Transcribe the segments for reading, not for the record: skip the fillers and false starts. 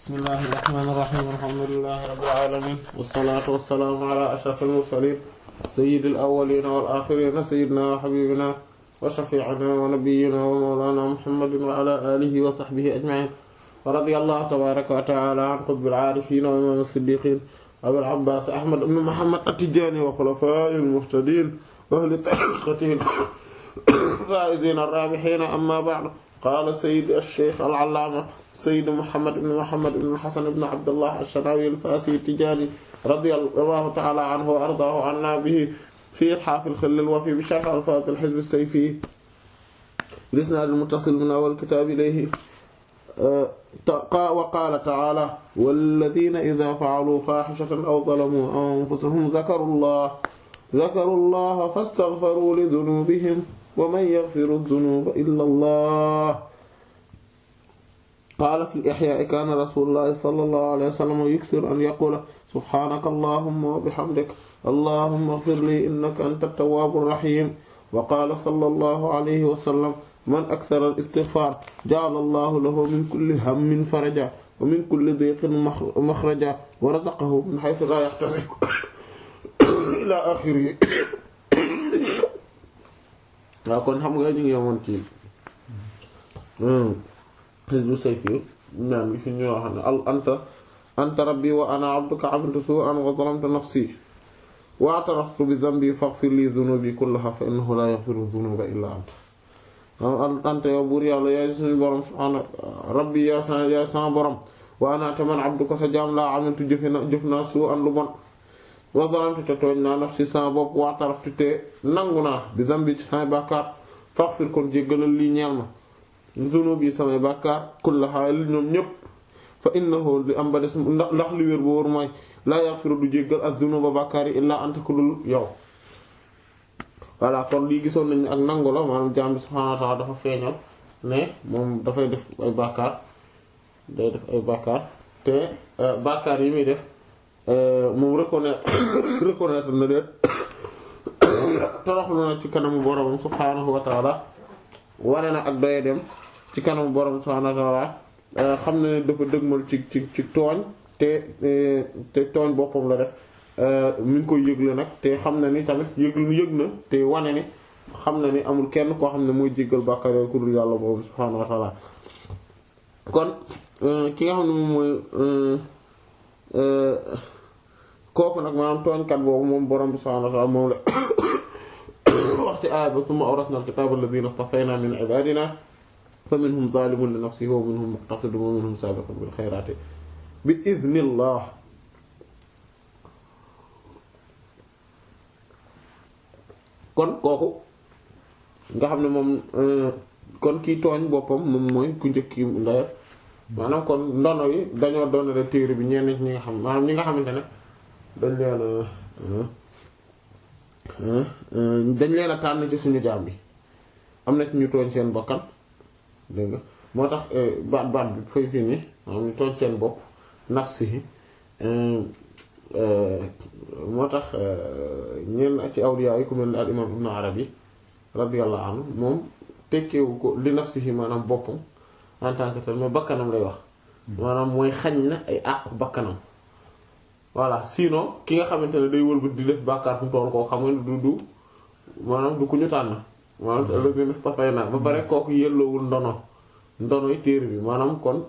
bismillahir rahmanir rahim alhamdulillahi rabbil alamin wassalatu wassalamu ala ashrafil mursalin sayyidil awwalin wal akhirin sayyidina wa habibina wa shafi'ina wa nabiyyina wa mawlana muhammadin wa ala alihi wa sahbihi ajma'in wa radiyallahu tabaraka wa ta'ala an qutbil arifin wa imam as-siddiqin abil abbas ahmad ibn muhammad at-tijani wa khulafa'il muhtadin wa ahli tariqatihi al-faizin ar-rabihin amma ba'du. qaala sayyid ash-shaykh al-allaama sayyid Muhammad ibn Hasan ibn Abdullah ash-Shanawi al-Faasi at-Tijaani radiyallahu ta'ala anhu wa ardaahu anna bihi fi ithaaf al-khill al-wafi bi sharh alfaaz al-hizb as-sayfi bi-isnaad al-muttasil min awwal kitaab ilayhi wa qaala ta'aala walladhiina idhaa fa'aluu faahishatan aw zalamuu anfusahum dhakaruu Allaha fastaghfaruu lidhunuubihim wa man yaghfiru dhunuuba illa Allah. qaala fi al-ihyaa'i kaana rasuulullaahi sallallaahu alayhi wa sallam yukthiru an yaquula subhaanaka allaahumma wa bihamdika allaahumma ighfir lii innaka anta at-tawwaabu ar-rahiim. wa qaala sallallaahu alayhi wa sallam man akthara al-istighfaar ja'ala Allaahu lahu min kulli hammin farajan wa min kulli diiqin makhrajan wa razaqahu min haythu laa yahtasib ilaa aaxirihi. waaw kon xam nga ñu ngi yemoon ci Hizbu Sayfi ñaan bi fi ñu wax ne anta rabbi wa ana abduka amiltu su'an wa zalamtu nafsi wa i'taraftu bi dhanbi faghfir li dhunubi kullaha fa innahu la yaghfiru dhunuba illa anta yow buur yàlla yaay suñu borom subhaana rabbi yaay sama borom wa ana taman abduka sa jaam laa amiltu jëf naa su'an lu bon wa zalamtu te tooñ naa nafsi sama bopp wa i'taraftu te nangu naa bi dhanbi ci samay bàkkaar faghfir kon jéggalal lii ñeel ma zunubi samay bàkkaar kullaha li ñoom ñépp fa innahu li am ba des ndax li wér bu wóor mooy laa yaghfiru du jéggal az-zunuba bàkkaar yi illaa anta ku dul yow. voilà kon lii gisoon nañu ak nangu la maanaam jaam bi subhaanahu wa ta'aala dafa feeñal ne moom dafay def ay bàkkaar day def ay bàkkaar te bàkkaar yi muy def moom reconnaître na leen toroxlu na ci kanamu boroomam subhaanahu wa ta'aala wane na ak doye dem ci kanamu boroom subhaanahu wa ta'aala xam na ne dafa dëgmal ci tooñ te tooñ boppam la def mi ngi koy yëgle nag te xam na ni tamit yëg na te wane ni xam na ni amul kenn koo xam ne mooy jéggal bàkkaar yooyu ku dul yàlla boobu subhaanahu wa ta'aala. kon ki nga xam ne moom mooy kooku nag maanaam tooñkat boobu moom borom bi subhaanahu wa ta'aala moom la wax ci aaya ba summa awrasna al-kitaaba alladhiina istafaynaa min ibaadinaa fa minhum zaalimun li nafsihi wa minhum muqtasidun wa minhum saabiqun bil khayraati bi idhnillah. kon kooku nga xam ne moom kon kii tooñ boppam moom mooy ku njëkk ki ndeyam maanaam kon ndono yi dañoo doonale téere bi ñenn ñi nga xam maanaam ñi nga xamante ne dañ leen a tànn ci suñu jaam bi am na ci ñu tooñ seen bakkan dégg nga moo tax baat bi fay fii nii maanaam ñu tooñ seen bopp nafsihi moo tax ñenn ci awliya yi ku mel ne al imam ibn Arabi radiyallahu anhu moom tekkewu ko li nafsihi maanaam boppam en tant que tel mais bakkanam lay wax maanaam mooy xañ na ay àqu bakkanam. voilà sinon ki nga xamante ne day wëlbati di def bàkkaar fu mu toll koo xam ne du maanaam du ku ñu tànn maanaam alladhina istafayna ba pare kooku yelloowul ndonoy téere bi maanaam kon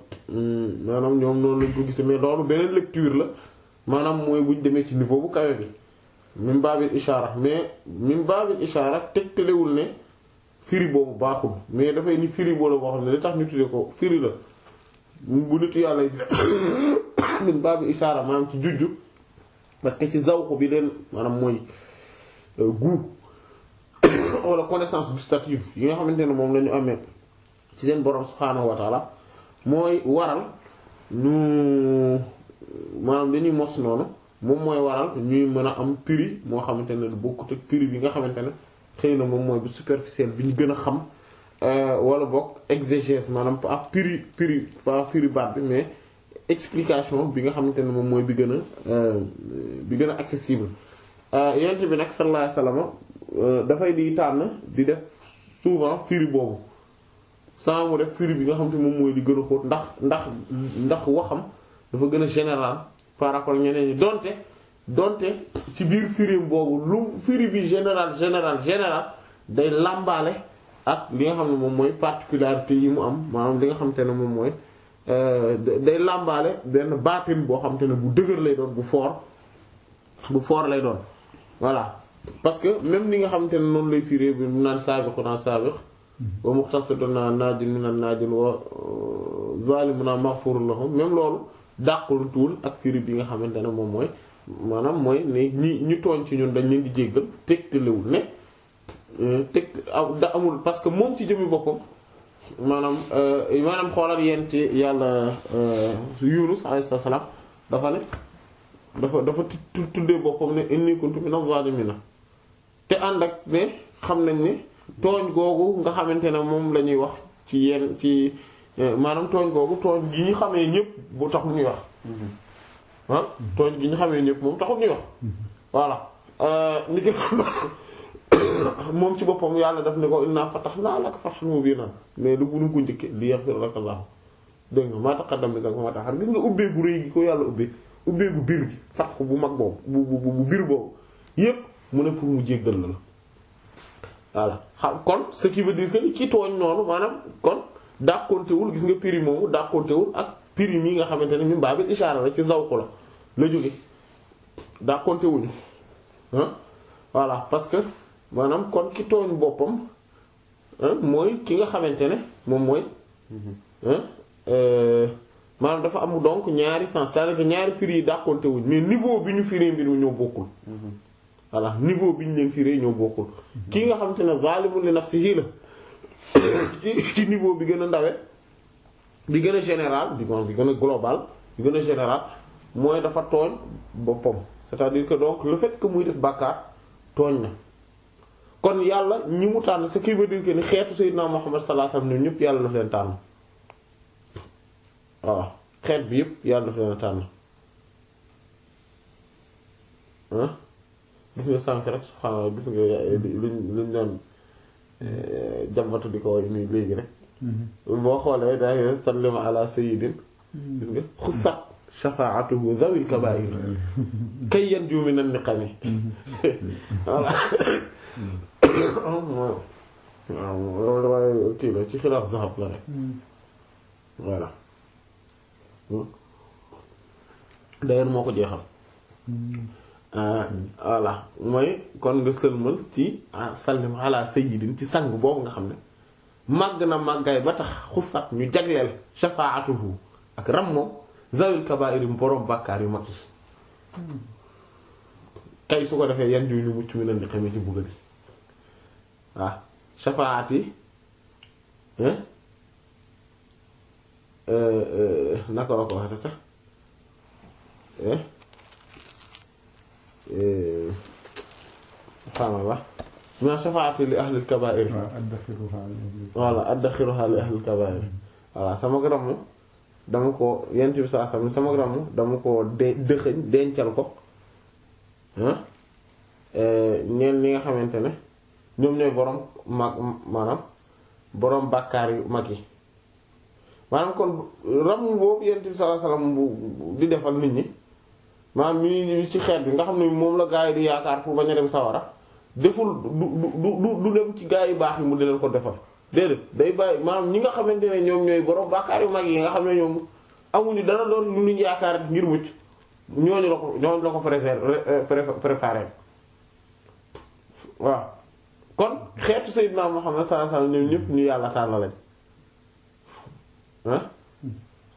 maanaam ñoom noonu lañ ko gisee mais loolu beneen lecture la maanaam mooy buñ demee ci niveau bu kawe bi min baabil ishaara mais min baabil ishaara tegtalewul ne firi boobu baaxul mais dafay ni firi boobu boo xam ne li tax ñu tuddee ko firi la bu nitu yàlla yi min baabil ishaara maanaam ci jujju parce que ci zawq bi leen maanaam mooy goût wala connaissance gustative yi nga xamante ne moom la ñu amee ci seen borom subhaanahu wa ta'ala mooy waral ñu maanaam dañuy mos noonu moom mooy waral ñuy mën a am prix moo xamante ne bokkut ak prix bi nga xamante ne xëy na moom mooy bu superficiel bi ñu gën a xam wala bokk exégèse maanaam ak prix pas prix baat bi mais explication bi nga xamante ne moom mooy bi gën a accessible. yonent bi nag sallallahu alayhi wasallam dafay di tànn di def souvent firi boobu sans mu def firi bi nga xam te moom mooy li gën a xóot ndax waxam dafa gën a général par rapport ñeneen ñi donte ci biir firim boobu lu firi bi général day làmbaale ak li nga xam ne moom mooy particularité yi mu am maanaam li nga xamante ne moom mooy day làmbaale benn baatin boo xamante ne bu dëgër lay doon bu fort lay doon voilà parce que même li nga xamante ne noonu lay firé bi mu naan saabiquna saabiq wa muqtasiduna naajin minan naajin wa zalimuna maghfurun lahum même loolu dàqul tuul ak firi bi nga xamante ne moom mooy maanaam mooy ne ñu tooñ ci ñun dañ leen di jéggal tegtalewul ne amul parce que moom ci jëmmi boppam maanaam xoolal yéen ci yàlla Yunus alayhi salaam dafa tuddee boppam ne inni kuntu minaz zaalimiina te ànd ak ne xam nañ ne tooñ googu nga xamante ne moom la ñuy wax ci yenn ci maanaam tooñ googu tooñ gi ñu xamee ñëpp bu taxul ñuy wax tooñ gi ñu xamee ñëpp moom taxul ñuy wax voilà ni ki moom ci boppam yàlla daf ne ko inna fatahnaa laka fathan mubiinan mais lu ko njëkke li yaghfir laka Allah dégg nga maa taqaddama min dhanbika wa maa ta'akhkhar gis nga ubbeegu rëy gi ko yàlla ubbeegu biir gi fatx bu mag boobu bu biir boobu yépp mu ne pour mu jéggal la voilà xam kon ce qui veut dire que ci tooñ noonu maanaam kon dàqontewul gis nga prix moomu dàqontewul ak prix mi nga xamante ne min baabil ishaara la ci zawq la jóge dàqontewuñu voilà parce que maanaam kon ki tooñ boppam mooy ki nga xamante ne moom mooy maanaam dafa am donc ñaari sens c'est-à-dire que ñaari firi yi dàqonte wuñ mais niveau bi ñu firee mbir mi ñoo bokkul voilà niveau bi ñu leen firee ñoo bokkul kii nga xamante ne zalimun li nafsihi la ci niveau bi gën a ndawe bi gën a général bi gën a global bi gën a général mooy dafa tooñ boppam c'est-à-dire que donc le fait que muy def bàkkaar tooñ na kon yàlla ñi mu tànn ce qui veut dire que ni xeetu Seydina Muhammad sallallahu alayhi wasallam ñoom ñëpp yàlla daf leen tànn waaw xeet bi yëpp yàlla daf leen tànn gis nga sànk rek subhaanallah gis nga luñ doon jàmbatu di ko way nii léegi rek boo xoolee day sallima ala sayyidin gis nga xussat shafaa'atuhu zawil kabaa'ir kay yanju minan niqami voilà waaw waaye kii la ci xilaaf zahab la rek voilà d'ailleurs moo ko jeexal voilà mooy kon nga sëlmal ci sallim ala sayyidin ci sang boobu nga xam ne màgg na màggaay ba tax xusat ñu jagleel shafaa'atuhu ak rammoom zawil kabaa'ir borom bàkkaar yu mag yi kay su ko defee yan ju ñu mucc mi nan di xamee ci buggal yi waaw shafaat yi naka la ko waxee sax subhaanallah ma shafaati li ahlil kabaa'ir voilà addaxiruha li ahlil kabaa'ir voilà sama gramu dama ko yent bi saa sama gramu dama ko dëxëñ dencal ko ñeen li nga xamante ne ñoom ñooy borom maanaam borom bàkkaar yu mag yi maanaam kon ram boobu yent bi sallallahu alayhi wasallam bu di defal nit ñi maanaam ñu ci xeet bi nga xam ne moom la gaa yi di yaakaar pour bañ a dem sawara deful du dem ci gaa yu baax yi mu di leen ko defal déedéet day bàyyi maanaam ñi nga xamante ne ñoom ñooy borom bàkkaar yu mag yi nga xam ne ñoom amuñu dara doon lu ñu yaakaar ngir mucc ñooñu la ko préparé waaw kon xeetu Seydina Muhammad sallallahu alayhi wasallam ñoom ñëpp ñu yàlla tànn lañ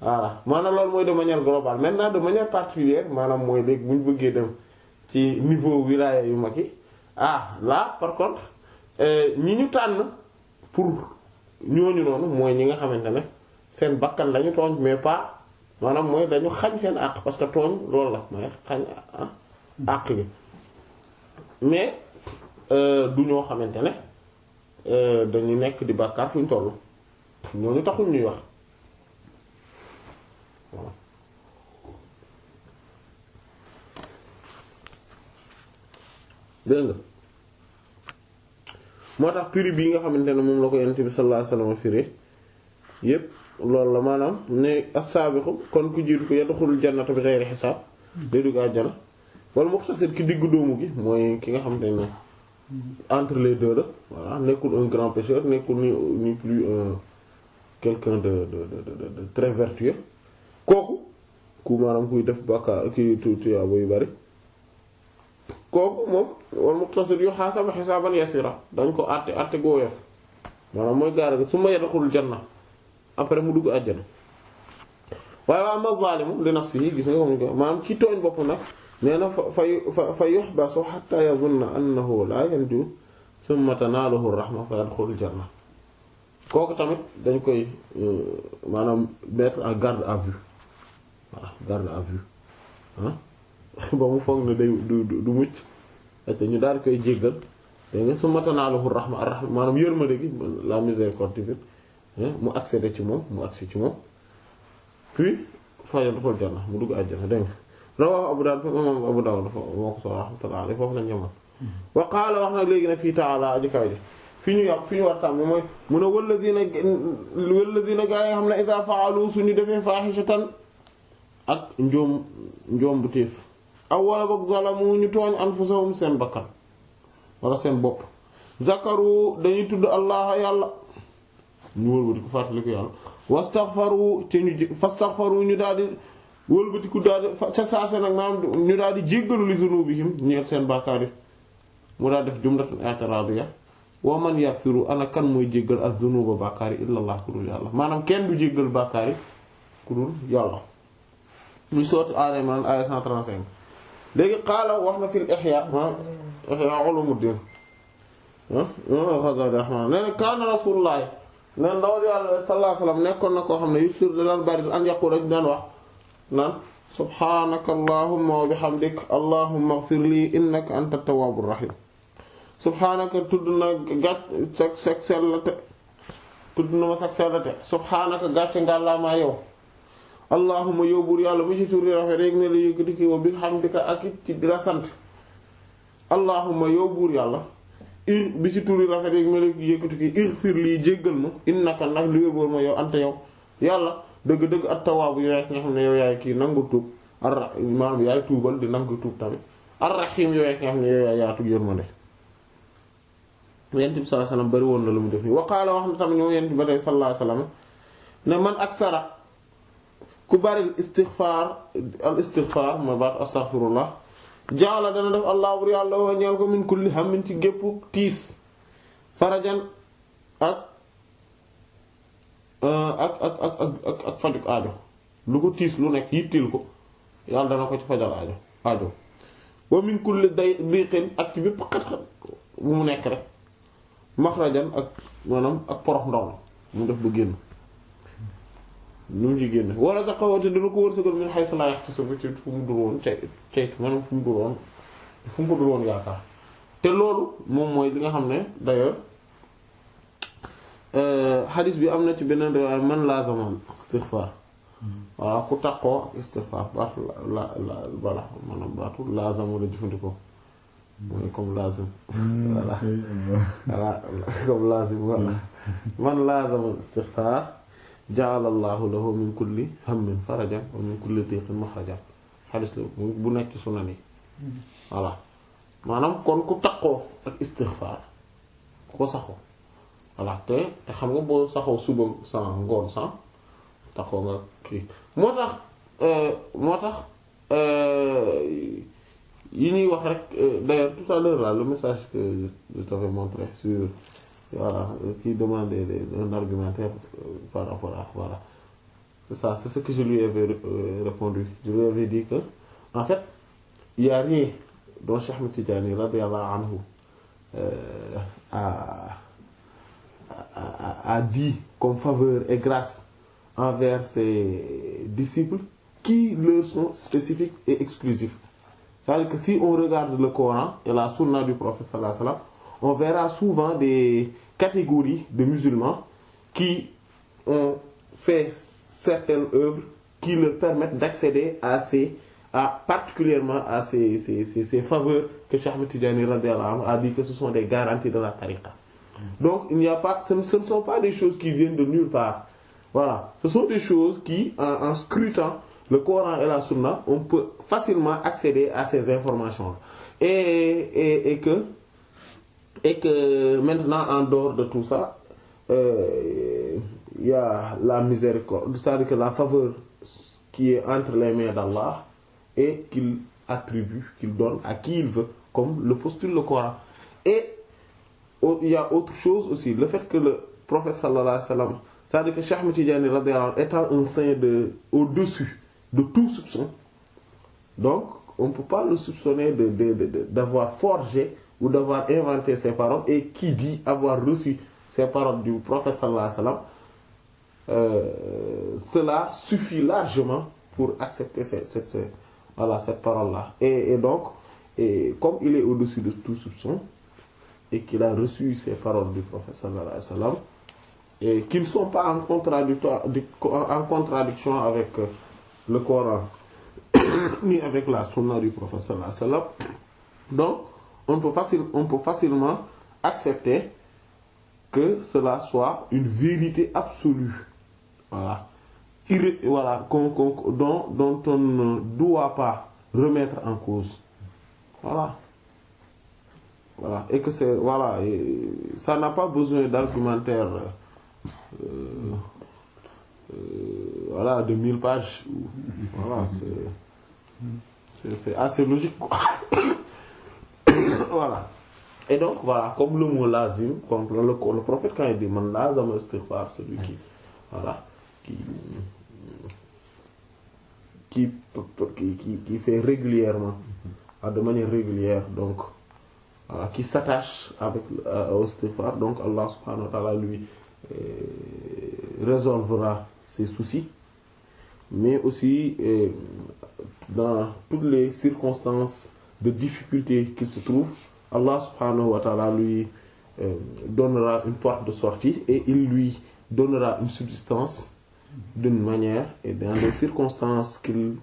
voilà maanaam loolu mooy de manière globale maintenant de manière particulière maanaam mooy léegi bu ñu bëggee dem ci niveau wilaya yu mag yi là par contre ñi ñu tànn pour ñooñu noonu mooy ñi nga xamante ne seen bakkan lañu tooñ mais pas maanaam mooy dañu xañ seen àq parce que tooñ loolu la mooy xañ àq bi mais du ñoo xamante ne dañu nekk di bàkkaar fu ñu tollu ñooñu taxul ñuy wax waaw dégg nga moo tax prix bii nga xamante ne moom la ko Yonent bi sallallahu alayhi wasallam firi yépp loolu la maanaam ne as-saabiqu kon ku jiitu ko yadxulul jannata bi ghayri hisaab day dugg àjjana wal muqtasid ki diggu doomu gi mooy ki nga xam te ne entre les deux la voilà nekkul un grand pécheur nekkul ni plus quelqu'un de très vertueux kooku ku maanaam kuy def bàkkaar ki tuyaaba yu bari kooku moom wal muqtasid yu xaasaba xisaaban yasira dañ ko àtte goo woyof maanaam mooy gaara gi su ma yadxulul janna après mu dugg àjjana waaye waa ma zalimu li nafsihi gis nga ko maanaam ki tooñ bopp nag nee na fa yuhbasu hatta yazunna annahu la yanju thumma tanaluhu rahma fa yadkhulul janna kooku tamit dañ koy maanaam mettre en garde à vue voilà garde à vue ba mu foog ne day du mucc te ñu daal koy jéggal dégg nga thumma tanaluhu rahma ar-rahma maanaam yërmande gi la miséricorde divine mu accéder ci moom mu accès ci moom puis fa yadkhulul janna mu dugg àjjana dégg nga rawahu Abu Dawud imam Abu Dawud dafa moo ko solo rahmatullah alayhi foofu lañ ñëwoon wa qaala wax nag léegi nag fii ta'ala aji kaw ji fi ñu yàq fi ñu war tam mooy mu ne walladina gaa yi nga xam ne idha fa'alu suñu defee fahishatan ak njoom bu téef aw wala boog zalamu ñu tooñ anfusahum seen bakkan wala seen bopp zakaru dañuy tudd allah yàlla ñu wëlbati ko fàttali ko yàlla fastaghfaru ñu daal di wëlbatiku daal di ca saase nag maanaam ñu daal di jéggalu li zunubihim ñeent seen bàkkaar yi mu daal def jumlatun i'tiradiya wa man yaghfiru ana kan mooy jéggal az-zunuba bàkkaar yi illa Allah ku dul yàlla maanaam kenn du jéggal bàkkaar yi ku dul yàlla muy sourate Al Imran aya 135 léegi qaala wax na fil Ihya Ihya Ulumuddin Ghazali rahmaan nee na kaana Rasulullah nee na ndawal yàlla sallallahu alayhi wasallam nekkoon na koo xam ne yusir daan bari an yaqula daan wax naan subhaanaka allahumma wa bihamdik allahumma ighfir li innaka anta tawwabur rahim subhaanaka tudd na gàcc sag sellate tudd na ma sag sellate subhaanaka gàcce ngàllaamaa yow allahumma yow buur yàlla mu ci turi rafet rek ne la yëkkati ki wa bihamdika ak it ci di la sant allahumma yow buur yàlla bi ci turi rafet rek ne la yëkkati ki ighfir lii jéggal ma innaka nag li wér ma yow anta yow yàlla dëgg-dëgg at-tawwaabu yow yaay ki nga xam ne yow yaay kii nangu tuub maanaam yaay tuubal di nangu tuub tamit ar-rahiim yow yaay ki nga xam ne yow yaay yaatu yërmande. Yonent bi sallallahu alayhi wasallam bari woon na lu mu def nii wa qaala wax na tamit ñoom Yonent bi ba tey sallallahu alayhi wasallam ne man aksara ku bari al istighfar mooy baat astaghfirullah ja'ala dana def allah bur yàlla wa ñeel ko min kulli hammin ci gépp tiis farajan ak fajuk aajo lu ko tiis lu nekk yittil ko yàlla dana ko ci fajal aajo wa min kulli diqin ak ci bépp xat-xat bu mu nekk rek maxrajan ak maanaam ak porox ndox mu def ba génn lu mu ci génn wala sa xawate dana ko wërsëgal min haythu la yahtasib ci fu mu dul woon ceyt maanaam fu mu ko dul woon yaakaar te loolu moom mooy li nga xam ne d'ailleurs xadis bi am na ci beneen riwaaya man lazama istighfar waaw ku takkoo ak istighfar baatu voilà maanaam baatu lazamu la jëfandikoo mooy comme lazim voilà comme lazim voilà man lazama istighfar ja'ala Allahu lahu min kulli hammin farajan wa min kulli diqin makhrajan xadis la bu nekk ci sunan yi voilà maanaam kon ku takkoo ak istighfar ku ko saxoo voilà te xam nga boo saxoo suba sans ngoon sans taxoo nga kii moo tax yi ñuy wax rek d'ailleurs tout à l'heure là le message que je t'avais montré sur voilà qui demandait un argumentaire par rapport à voilà c'est ça, c'est ce que je lui avais répondu. Je lui avais dit que en fait il y a rien dont Cheikh Ahmed Tidiane radiyallahu anhu a dit comme faveur et grâce envers ses disciples qui leur sont spécifiques et exclusifs. C'est-à-dire que si on regarde le Coran et la sunna du prophète sallallahu alayhi wa sallam, on verra souvent des catégories de musulmans qui ont fait certaines œuvres qui leur permettent d'accéder particulièrement à ces faveurs que Cheikh Ahmed Tidiane radiyallahu anhu a dit que ce sont des garanties de la tariqa. Donc il n'y a pas, ce ne sont pas des choses qui viennent de nulle part. Voilà, ce sont des choses qui, en scrutant le Coran et la Sunna, on peut facilement accéder à ces informations. Et que maintenant, en dehors de tout ça, il y a la miséricorde, c'est-à-dire que la faveur qui est entre les mains d'Allah et qu'il attribue, qu'il donne à qui il veut, comme le postule le Coran. Et il y a autre chose aussi, le fait que le prophète sallallahu alayhi wa sallam, c'est-à-dire que Cheikh Ahmed Tidiane radiyallahu anhu étant un saint au-dessus de tout soupçon, donc on ne peut pas le soupçonner d'avoir forgé ou d'avoir inventé ces paroles, et qui dit avoir reçu ces paroles du prophète sallallahu alayhi wa sallam, cela suffit largement pour accepter cette parole-là. Et donc, comme il est au-dessus de tout soupçon, et qu'il a reçu ces paroles du prophète sallallahu alayhi wa sallam, et qu'ils ne sont pas en contradiction avec le Coran, ni avec la sunna du prophète sallallahu alayhi wa sallam, donc on peut facilement accepter que cela soit une vérité absolue. Voilà. Dont on ne doit pas remettre en cause. Voilà. Et que c'est, voilà, et ça n'a pas besoin d'argumentaire, voilà, de 1000 pages. Voilà, c'est assez logique, quoi. Voilà. Et donc, voilà, comme le mot lazim, comme le prophète quand il dit man lazama istighfar, celui qui fait régulièrement, de manière régulière, donc, voilà, qui s'attache avec au istighfar, donc Allah subhanahu wa ta'ala lui résolvera ses soucis, mais aussi dans toutes les circonstances de difficulté qu'il se trouve, Allah subhanahu wa ta'ala lui donnera une porte de sortie, et il lui donnera une subsistance d'une manière et dans des circonstances qu'il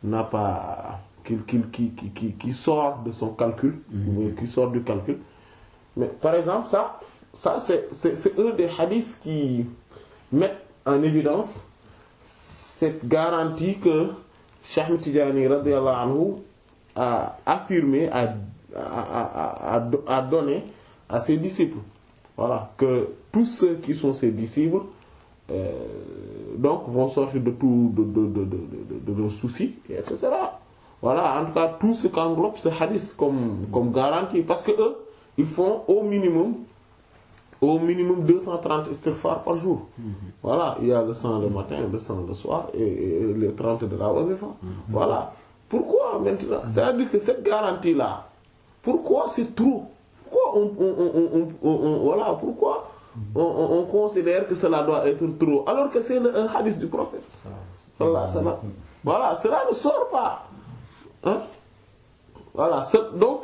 n'a pas, qui sort de son calcul, qui sort du calcul. Mais par exemple, ça c'est un des hadiths qui mettent en évidence cette garantie que Cheikh Ahmed Tidiane radiyallahu anhu a affirmé, a donné à ses disciples. Voilà, que tous ceux qui sont ses disciples donc vont sortir de tout de leurs soucis, etc. Voilà, en tout cas tout ce qu'englobe ce hadith comme garantie, parce que eux ils font au minimum 230 istighfar par jour. Voilà, il y a le 100 le matin, le 100 le soir et les 30 de la wazifa. Voilà. Pourquoi maintenant? C'est-à-dire que cette garantie là, pourquoi c'est trop? Pourquoi on considère que cela doit être trop, alors que c'est un hadith du prophète sallallahu alayhi wa sallam. Voilà, cela ne sort pas. Hein? Voilà, donc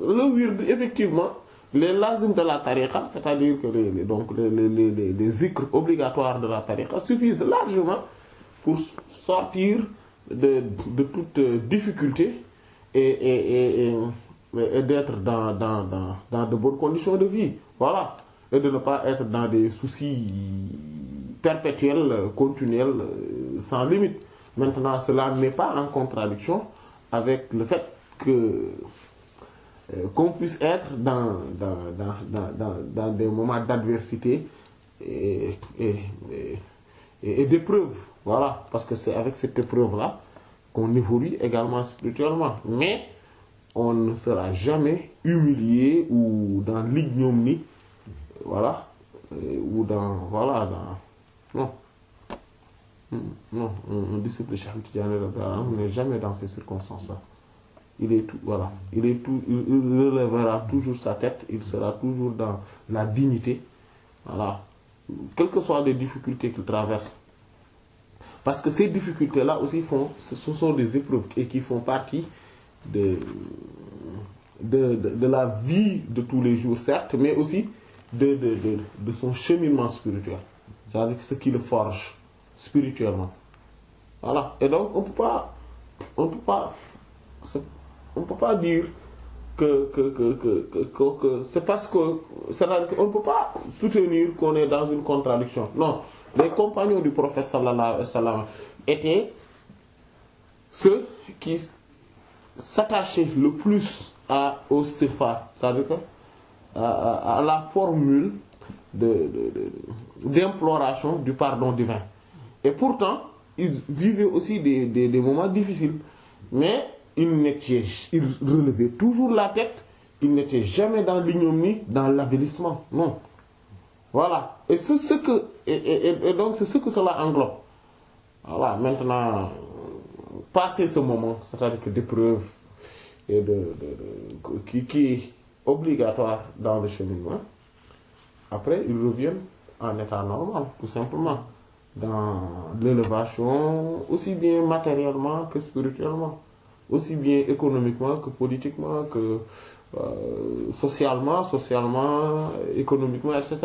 le wird, effectivement, les lazim de la tariqa, c'est-à-dire que les zikrs obligatoires de la tariqa suffisent largement pour sortir de toute difficulté et d'être dans de bonnes conditions de vie. Voilà. Et de ne pas être dans des soucis perpétuels, continuels, sans limite. Maintenant, cela n'est pas en contradiction avec le fait qu'on puisse être dans des moments d'adversité et d'épreuve. Voilà, parce que c'est avec cette épreuve-là qu'on évolue également spirituellement. Mais on ne sera jamais humilié ou dans l'ignominie, voilà, ou non, un disciple de Cheikh Ahmed Tidiane n'est jamais dans ces circonstances-là. Il relèvera toujours sa tête, il sera toujours dans la dignité, voilà, quelles que soient les difficultés qu'il traverse. Parce que ces difficultés-là aussi ce sont des épreuves et qui font partie de la vie de tous les jours, certes, mais aussi de son cheminement spirituel. C'est-à-dire ce qui le forge spirituellement. Voilà. Et donc on peut pas dire que c'est parce que c'est-à-dire qu'on ne peut pas soutenir qu'on est dans une contradiction. Non. les compagnons du prophète sallallahu alayhi wa sallam étaient ceux qui s'attachaient le plus au istighfar, c'est-à-dire que à la formule d'imploration du pardon divin. Et pourtant, ils vivaient aussi des moments difficiles, mais ils relevaient toujours la tête, ils n'étaient jamais dans l'ignominie, dans l'avilissement, non. Voilà. Et c'est ce que donc c'est ce que cela englobe. Voilà. Maintenant, passer ce moment, c'est-à-dire que d'épreuve et qui est obligatoire dans le cheminement, après ils reviennent en état normal, tout simplement, dans l'élévation, aussi bien matériellement que spirituellement, aussi bien économiquement que politiquement, que socialement, économiquement, etc.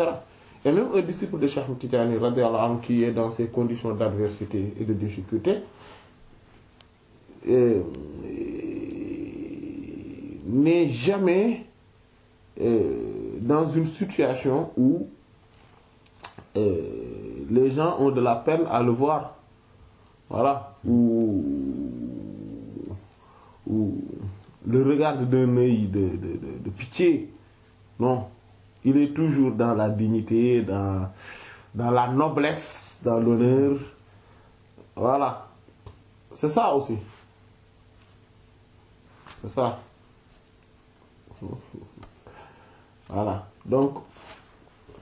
Et même un disciple de Cheikh Tidiane radiyallahu anhu qui est dans ces conditions d'adversité et de difficulté n'est jamais dans une situation où les gens ont de la peine à le voir, voilà, ou le regard d'un œil de pitié, non, il est toujours dans la dignité, dans la noblesse, dans l'honneur, voilà, c'est ça aussi, c'est ça, voilà, donc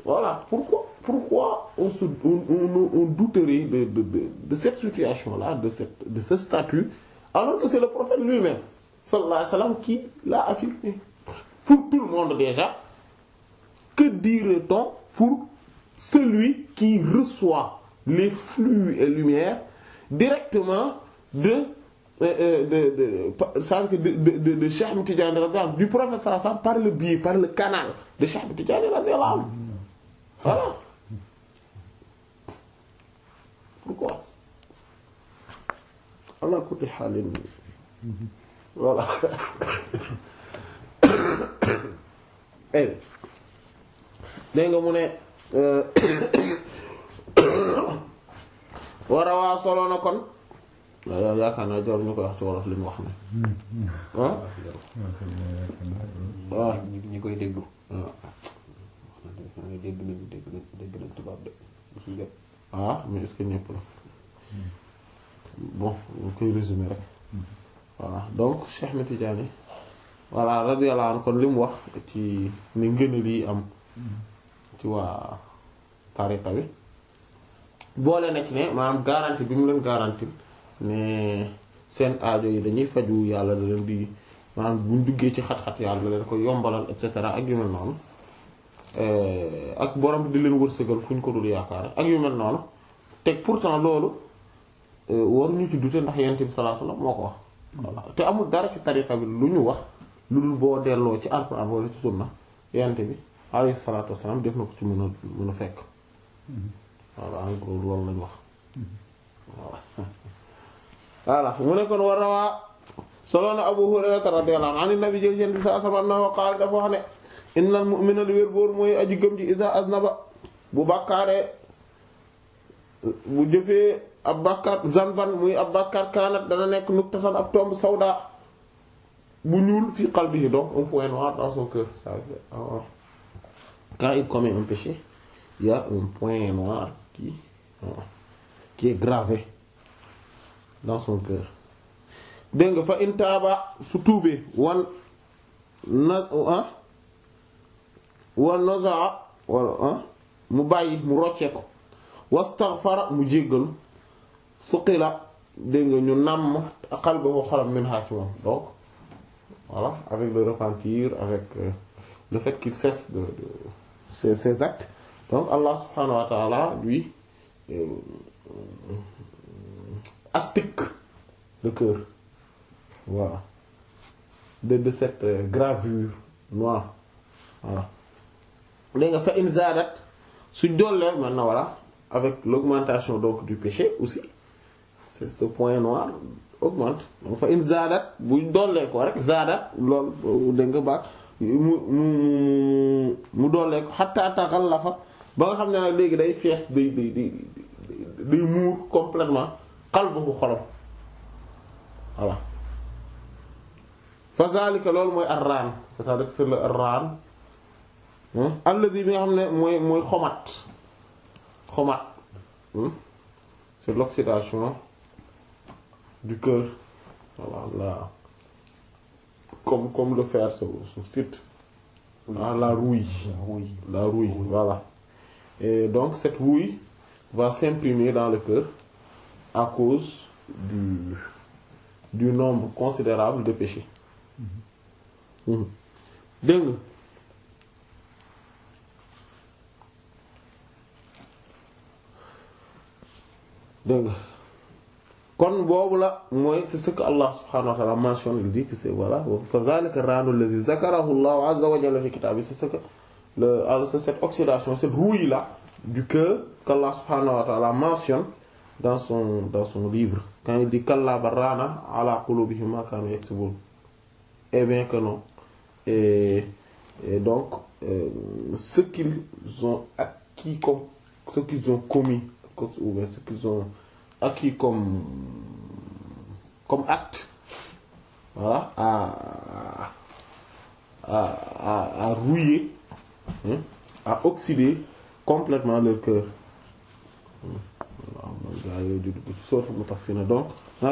voilà pourquoi on douterait de cette situation-là, de ce statut, alors que c'est le prophète lui-même sallallahu alayhi wa sallam qui l'a affirmé pour tout le monde déjà. Que dirait-on pour celui qui reçoit les flux et lumières directement de Cheikh Tidiane radiyallahu anhu, du prophète sallallahu alayhi wa sallam, par le biais, par le canal de Cheikh Tidiane radiyallahu anhu. Voilà. Pourquoi? Ala kulli halin. Voilà. Dégg nga mu ne war a waa solo na kon waaw yaakaar naa jor ñu koy wax ci wolof li mu wax ne waaw ñi koy déglu waaw dégg nañ tubaab de ci jot mais est-ce que ñëpp la bon ñu koy résumer rek voilà donc Cheikh Ahmed Tidiane voilà radiyallahu anhu kon li mu wax ci ni ngëneel yi am ci waa tariqa bi boole na ci ne maanaam garantie bi mu leen garantie ne seen aajo yi dañuy faju yàlla da leen di maanaam buñ duggee ci xat-xat yàlla da leen ko yombalal et cetera ak yu mel noonu ak borom di leen wërsëgal fu ñu ko dul yaakaar ak yu mel noonu te pourtant loolu waruñu ci dute ndax yonent bi sallallahu alayhi wasallam moo ko wax voilà te amul dara ci tariqa bi lu ñu wax lu dul boo delloo ci alxuraan wala ci sunna yonent bi alayhi salaatu wasallam def na ko ci mën a fekk voilà en gros loolu lañ wax voilà mu ne kon war a waa solo na Abu Hurayra radiyallahu anhu an nabi jël seen bi sallallahu alayhi wasallam qaala dafa wax ne innal mu'mina li wér boor mooy aji gëm ji iza aznaba bu bàkkaaree bu jëfee ab bàkkaar zanban muy ab bàkkaar kaanat dana nekk nuqtatan ab tombe sawda bu ñuul fi qalbihi, donc un point noir dans son cœur. Ça veut dire, quand il commet un péché, il y a un point noir qui est gravé dans son cœur. Dégg nga fa in taaba su tuubee wan nazaa wala mu bàyyi mu roccee ko wastaghfara mu jéggalu suqila dégg nga ñu nàmm qalbuhu xolam min haa ci moom. Donc voilà, avec le repentir, avec le fait qu'il cesse de ses actes, donc Allah subhanahu wa ta'ala lui astique le cœur, voilà, de cette gravure noire, voilà. Léegi nga fa in zaadat su dollee maintenant, voilà, avec l'augmentation donc du péché aussi, c'est ce point noir augmente. Donc fa in zaadat bu dollee ko rek zaadat loolu dégg nga baax mu dollee ko hatta taghallafa ba nga xam ne nag léegi day fees day day muur complètement qalbuhu xolam voilà fa zalika loolu mooy ar-raan c'est-à-dire que c'est le raan alladhi bi nga xam ne mooy xomat c'est l'oxydation du cœur voilà là comme le fer se filtre la rouille voilà et donc cette rouille va s'imprimer dans le cœur à cause du nombre considérable de péchés dégg nga dégg nga kon boobu la mooy c'est ce que Allah subhanahu wa ta'ala mentionne, il dit que c'est voilà fa zalika ar-ranu alladhi zakarahu Allah azza wa jalla fi kitabi, c'est ce que c'est cette oxydation, cette rouille là du cœur qu'Allah subhanahu wa ta'ala mentionne dans son livre quand il dit kalla bal rana ala qulubihim ma kanu yaksubun. Eh bien que non. Et donc ce qu'ils ont acquis comme ce qu'ils ont commis ou bien ce qu'ils ont acquis comme acte, voilà, à rouiller, à oxyder complètement leur cœur. Sourate Mutaffifina donc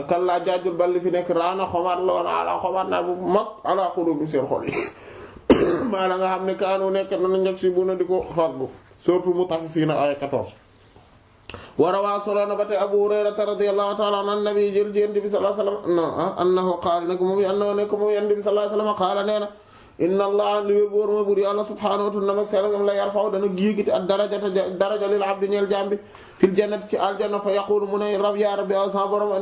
kallaa jaajul balli fi nekk raana xomaat la woon ala xomaat naa bu mag ala quluubihim seen xol yi maa la nga xam ne kaanu nekk nañu njëkk si bu na di ko fàggu. Sourate Mutaffifina aaya 14. warawaa solo na ba tey Abu Hurayrata radiyallahu ta'ala an nabi jël ci Yonent bi sallallahu alayhi wasallam annahu qaala nekk moom Yonent bi sallallahu alayhi wasallam qaala nee na inna Allah li wér boor ma buri Yàlla subhaanahu wa ta'ala ak selam la yarfa'u dana yéegiti ak daraja lil abdi ñeel jaam bi fil jannati ci aljanna fa yaqulu mu ne rab ya rabbi aw sa borom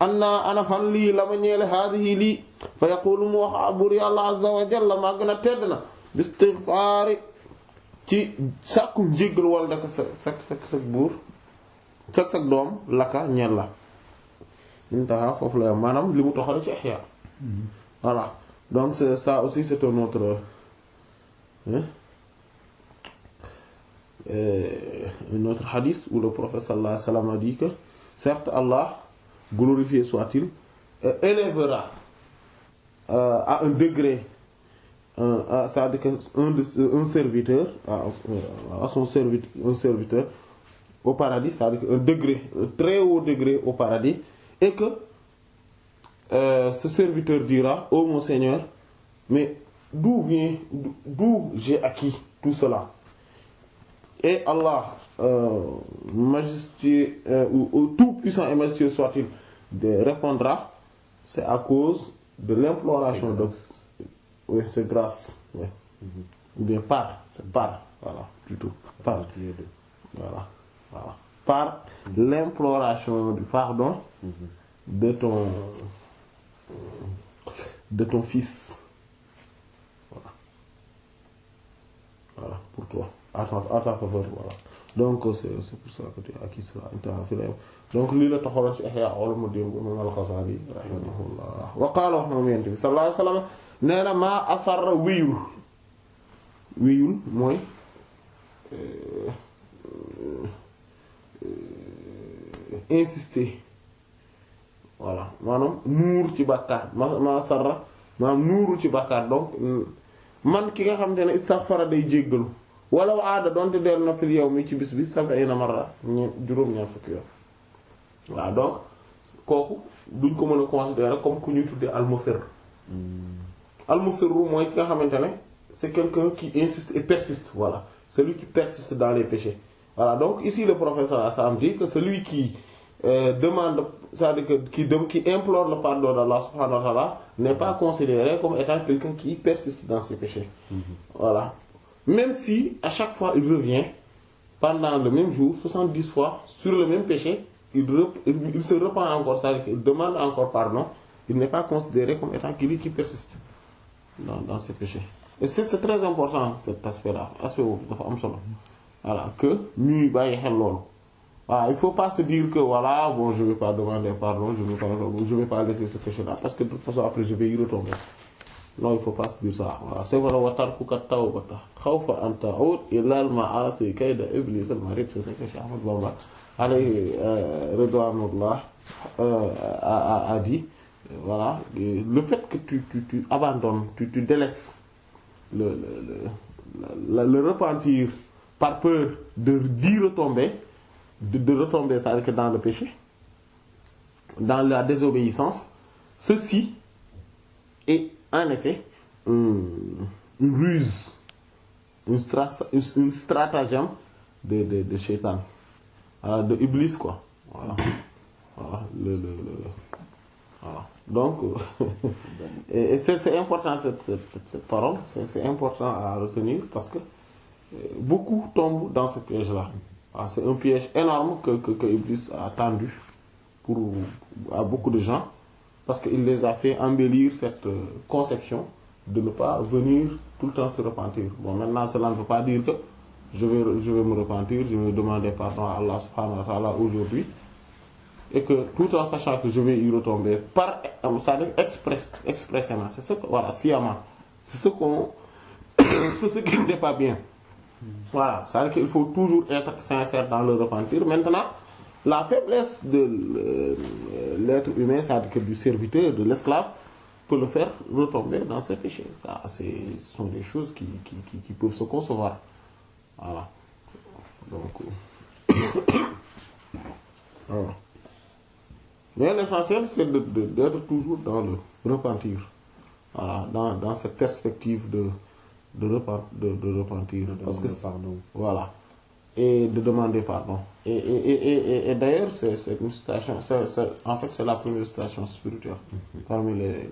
ana fan lii la ma ñeele haadihi lii fa yaqulu mu wax buri Yàlla azza wa jalla màgg na tedd na bistighfaari ci sàkku njéggal wala daka sa buur sa doom laka ñeel la intaha foofu la maanaam li mu toxale ci Ihya voilà. Donc ça aussi c'est un autre hadith où le prophète sallallahu alayhi wa sallam a dit que certes Allah, glorifié soit-il, élèvera à un degré c'est-à-dire que un serviteur à son serviteur, un serviteur au paradis, c'est-à-dire un degré, un très haut degré au paradis, et que ce serviteur dira: oh mon Seigneur, mais d'où j'ai acquis tout cela? Et Allah, majestueux ou tout puissant et majestueux soit-il, répondra: c'est à cause de l'imploration de, oui, c'est grâce, oui. Ou bien c'est par, voilà, plutôt par, voilà, par l'imploration du pardon de ton fils, voilà pour toi, à ta faveur, voilà. Donc c'est pour ça que tu as acquis cela. Donc lii la taxawal ci Ihya Ulumuddin Imam al-Ghazali rahimahullah wa qaala wax na moom Yonent bi sallallahu alayhi wa sallam nee na maa asarra wiyul mooy insister, voilà, maanaam nuur ci bàkkaar ma sarra maanaam nuurul ci bàkkaar. donc man ki nga xamante ne istaghfara day jéggalu wala wa aada donte dellu na fil yawmi ci bis bi 70 marra juróom-ñaar fukki yoon. waaw donc kooku duñ ko mën a considérer comme ku ñuy tuddee al-musirr. Al-musirr mooy ki nga xamante ne c'est quelqu'un qui insiste et persiste, voilà, celui qui persiste dans les péchés. Voilà, donc ici le professeur Assam dit que celui qui demande, c'est-à-dire qui implore le pardon d'Allah subhanahu wa ta'ala n'est pas considéré comme étant quelqu'un qui persiste dans ses péchés. Voilà. Même si à chaque fois il revient pendant le même jour 70 fois sur le même péché, il se repent encore, c'est-à-dire qu'il demande encore pardon, il n'est pas considéré comme étant celui qui persiste dans ses péchés. Et c'est très important cet aspect-là, aspect boobu dafa am solo. Voilà, que ñuy bàyyi xel loolu. Voilà, il faut pas se dire que voilà, bon, je vais pas demander pardon, je vais pas laisser ce péché-là parce que de toute façon après je vais y retomber. Non, il faut pas se dire ça. Voilà, c'est vrai, wa tarkuka tawbata khawfa an ta'ud ila al-ma'asi kayda iblis al-marid, c'est ce que Cheikh Ahmad Bamba alayhi ridwanullah a dit, voilà, le fait que tu abandonnes, tu délaisses le repentir par peur d'y retomber, de retomber, c'est-à-dire que dans le péché, dans la désobéissance, ceci est en effet une ruse, une stratagème de Shaitan, voilà, de Iblis, quoi. Voilà. Voilà. Voilà. Donc, et c'est important cette parole, c'est important à retenir parce que beaucoup tombent dans ce piège-là. Ah, c'est un piège énorme que Iblis a tendu à beaucoup de gens parce qu'il les a fait embellir cette conception de ne pas venir tout le temps se repentir. Bon, maintenant, cela ne veut pas dire que je vais me repentir, je vais demander pardon à Allah subhanahu wa ta'ala aujourd'hui et que tout en sachant que je vais y retomber c'est-à-dire expressément, c'est ce que, voilà, sciemment, c'est ce qui n'est pas bien. Voilà, c'est-à-dire qu'il faut toujours être sincère dans le repentir. Maintenant, la faiblesse de l'être humain, c'est-à-dire que du serviteur, de l'esclave, peut le faire retomber dans ce péché. Ça, ce sont des choses qui peuvent se concevoir. Voilà. Donc, voilà. Mais l'essentiel, c'est d'être toujours dans le repentir. Voilà, dans cette perspective de repentir. Parce que pardon. Voilà. Et de demander pardon. Et d'ailleurs, c'est une station, en fait, c'est la première station spirituelle. Parmi les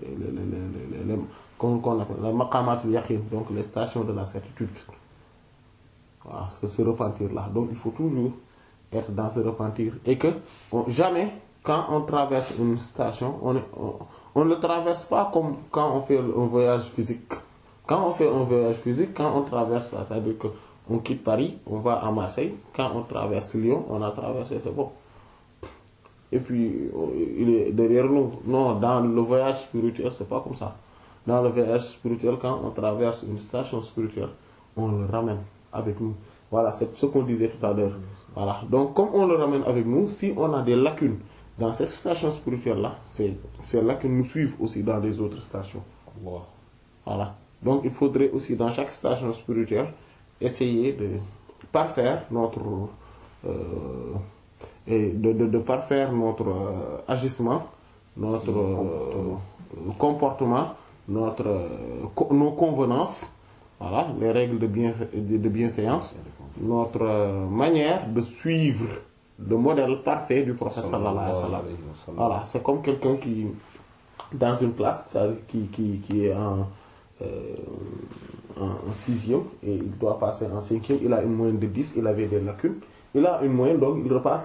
qu'on appelle les maqamatul yaqin, donc les stations de la certitude. Voilà, c'est ce repentir-là. Donc il faut toujours être dans ce repentir. Et que jamais, quand on traverse une station, on ne le traverse pas comme quand on fait un voyage physique. Quand on fait un voyage physique, quand on traverse, c'est-à-dire qu'on quitte Paris, on va à Marseille. Quand on traverse Lyon, on a traversé, c'est bon. Et puis, il est derrière nous. Non, dans le voyage spirituel, c'est pas comme ça. Dans le voyage spirituel, quand on traverse une station spirituelle, on le ramène avec nous. Voilà, c'est ce qu'on disait tout à l'heure. Voilà. Donc, comme on le ramène avec nous, si on a des lacunes dans cette station spirituelle-là, ces lacunes nous suivent aussi dans les autres stations. Wow. Voilà. Donc, il faudrait aussi, dans chaque station spirituelle, essayer de parfaire notre... et de parfaire notre agissement, notre comportement, nos convenances, voilà, les règles de bienséance, notre manière de suivre le modèle parfait du prophète sallallahu alayhi wa sallam. Voilà, c'est comme quelqu'un qui, dans une classe, qui est en sixième et il doit passer en cinquième, il a une moyenne de 10, il avait des lacunes. Il a une moyenne, donc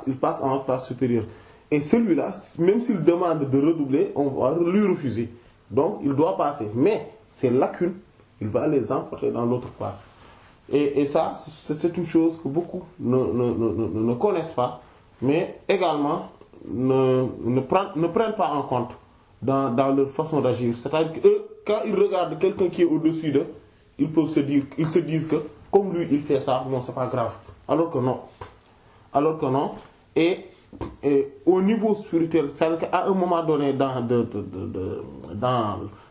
il passe en classe supérieure. Et celui-là, même s'il demande de redoubler, on va lui refuser. Donc, il doit passer. Mais ces lacunes, il va les emporter dans l'autre classe. Et ça, c'est une chose que beaucoup ne connaissent pas, mais également ne prennent pas en compte dans leur façon d'agir. C'est-à-dire que quand ils regardent quelqu'un qui est au-dessus d'eux, ils se disent que, comme lui, il fait ça, non, c'est pas grave. Alors que non. Et au niveau spirituel, c'est-à-dire qu'à un moment donné dans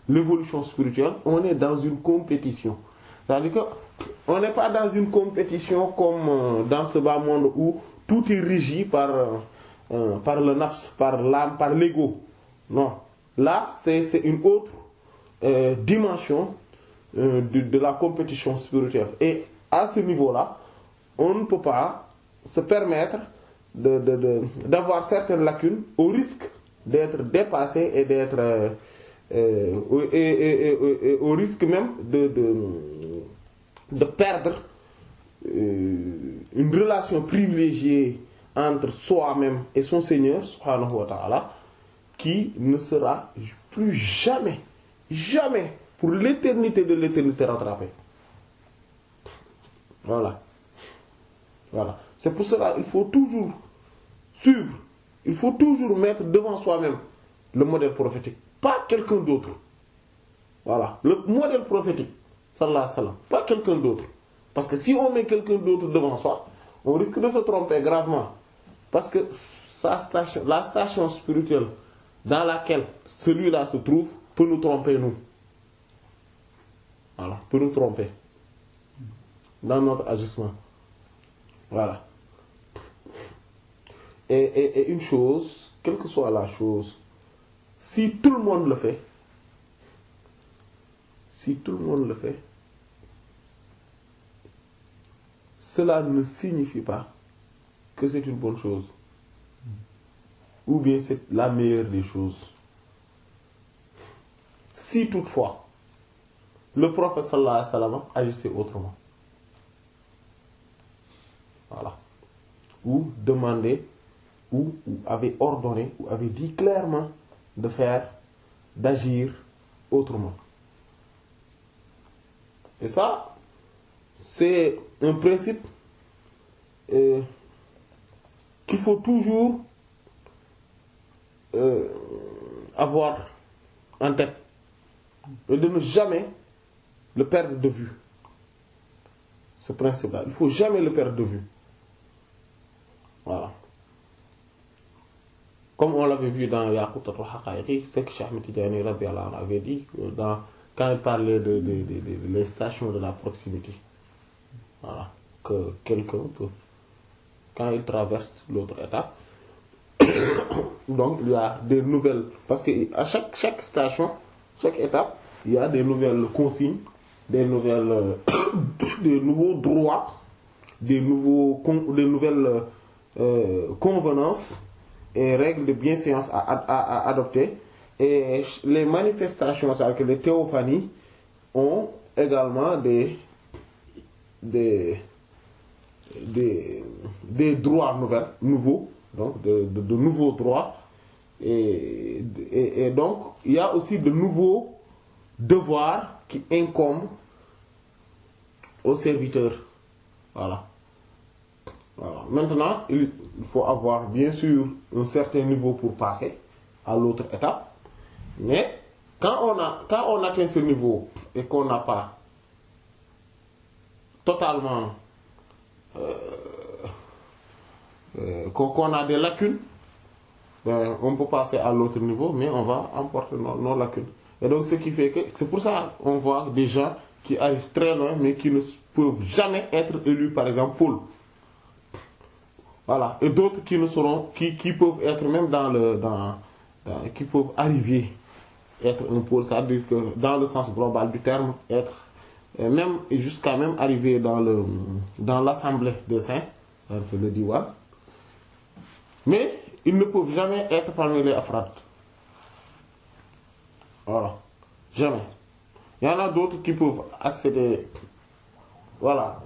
l'évolution spirituelle, on est dans une compétition. C'est-à-dire qu'on n'est pas dans une compétition comme dans ce bas monde où tout est régi par le nafs, par l'âme, par l'ego. Non. Là, c'est une autre dimension de la compétition spirituelle. Et à ce niveau-là, on ne peut pas se permettre d'avoir certaines lacunes au risque d'être dépassé et d'être au risque même de perdre une relation privilégiée entre soi-même et son Seigneur subhanahu wa ta'ala qui ne sera plus jamais pour l'éternité de l'éternité rattrapée. Voilà. C'est pour cela il faut toujours suivre, il faut toujours mettre devant soi-même le modèle prophétique, pas quelqu'un d'autre. Voilà, le modèle prophétique, sallallahu alayhi wa sallam, pas quelqu'un d'autre. Parce que si on met quelqu'un d'autre devant soi, on risque de se tromper gravement. parce que la station spirituelle dans laquelle celui-là se trouve peut nous tromper, nous. Voilà, peut nous tromper dans notre agissement. Voilà. Et une chose, quelle que soit la chose, si tout le monde le fait, cela ne signifie pas que c'est une bonne chose. Ou bien c'est la meilleure des choses. Si toutefois, le prophète sallallahu alayhi wa sallam agissait autrement. Voilà. Ou demandait, ou avait ordonné, ou avait dit clairement de faire, d'agir autrement. Et ça, c'est un principe qu'il faut toujours avoir en tête. Et de ne jamais le perdre de vue. Ce principe-là, il ne faut jamais le perdre de vue. Voilà. Comme on l'avait vu dans Yaqutatul Haqa'iq, c'est que Cheikh Ahmed Tidiane radiyallahu anhu avait dit quand il parlait les stations de la proximité. Voilà. Que quelqu'un peut, quand il traverse l'autre étape, donc il y a des nouvelles, parce que à chaque station, chaque étape, il y a des nouvelles consignes, des nouvelles des nouveaux droits, des nouvelles convenances et règles de bienséance à adopter. Et les manifestations, c'est-à-dire que les théophanies ont également des droits nouveaux, donc de nouveaux droits. Et donc, il y a aussi de nouveaux devoirs qui incombent aux serviteurs. Voilà. Voilà. Maintenant, il faut avoir bien sûr un certain niveau pour passer à l'autre étape. Mais quand on atteint ce niveau et qu'on n'a pas totalement qu'on a des lacunes, on peut passer à l'autre niveau, mais on va emporter nos lacunes. Et donc ce qui fait que c'est pour ça qu'on voit des gens qui arrivent très loin mais qui ne peuvent jamais être élus, par exemple Paul. Voilà. Et d'autres qui ne seront, qui peuvent être même qui peuvent arriver être un pôle, c'est-à-dire que dans le sens global du terme, être même jusqu'à même arriver dans l'assemblée des saints, le diwan, mais ils ne peuvent jamais être parmi les afrad. Voilà, jamais. Il y en a d'autres qui peuvent accéder, voilà,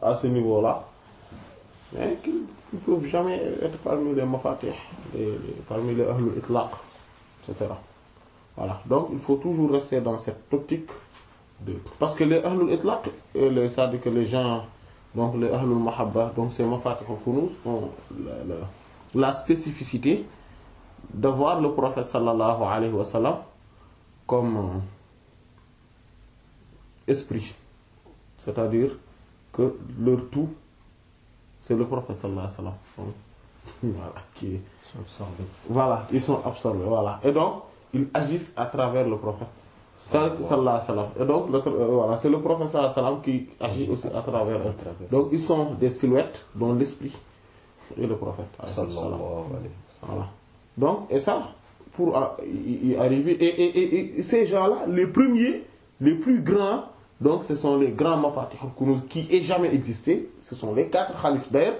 à ce niveau-là, mais qui ne peuvent jamais être parmi les mafatih, parmi les ahlul itlaq, etc. Voilà, donc il faut toujours rester dans cette optique parce que les ahlul itlaq, c'est-à-dire que les gens, donc les ahlul mahabba, donc ces mafatih al-kunuz ont la spécificité de voir le prophète sallallahu alayhi wa sallam comme esprit, c'est-à-dire que leur tout c'est le prophète sallallahu alayhi wa sallam. Voilà, qui sont absorbés. Voilà, ils sont absorbés, voilà. Et donc ils agissent à travers le prophète sallallahu alayhi wa sallam. Et donc voilà, c'est le prophète sallallahu alayhi wa sallam qui agit aussi à travers eux. Donc ils sont des silhouettes dont l'esprit et le prophète sallallahu alayhi wa sallam. Voilà. Donc et ça pour y arriver et ces gens-là, les premiers, les plus grands, donc ce sont les grands mafatih al-kunuz qui aient jamais existé, ce sont les 4 khalifes d'ailleurs,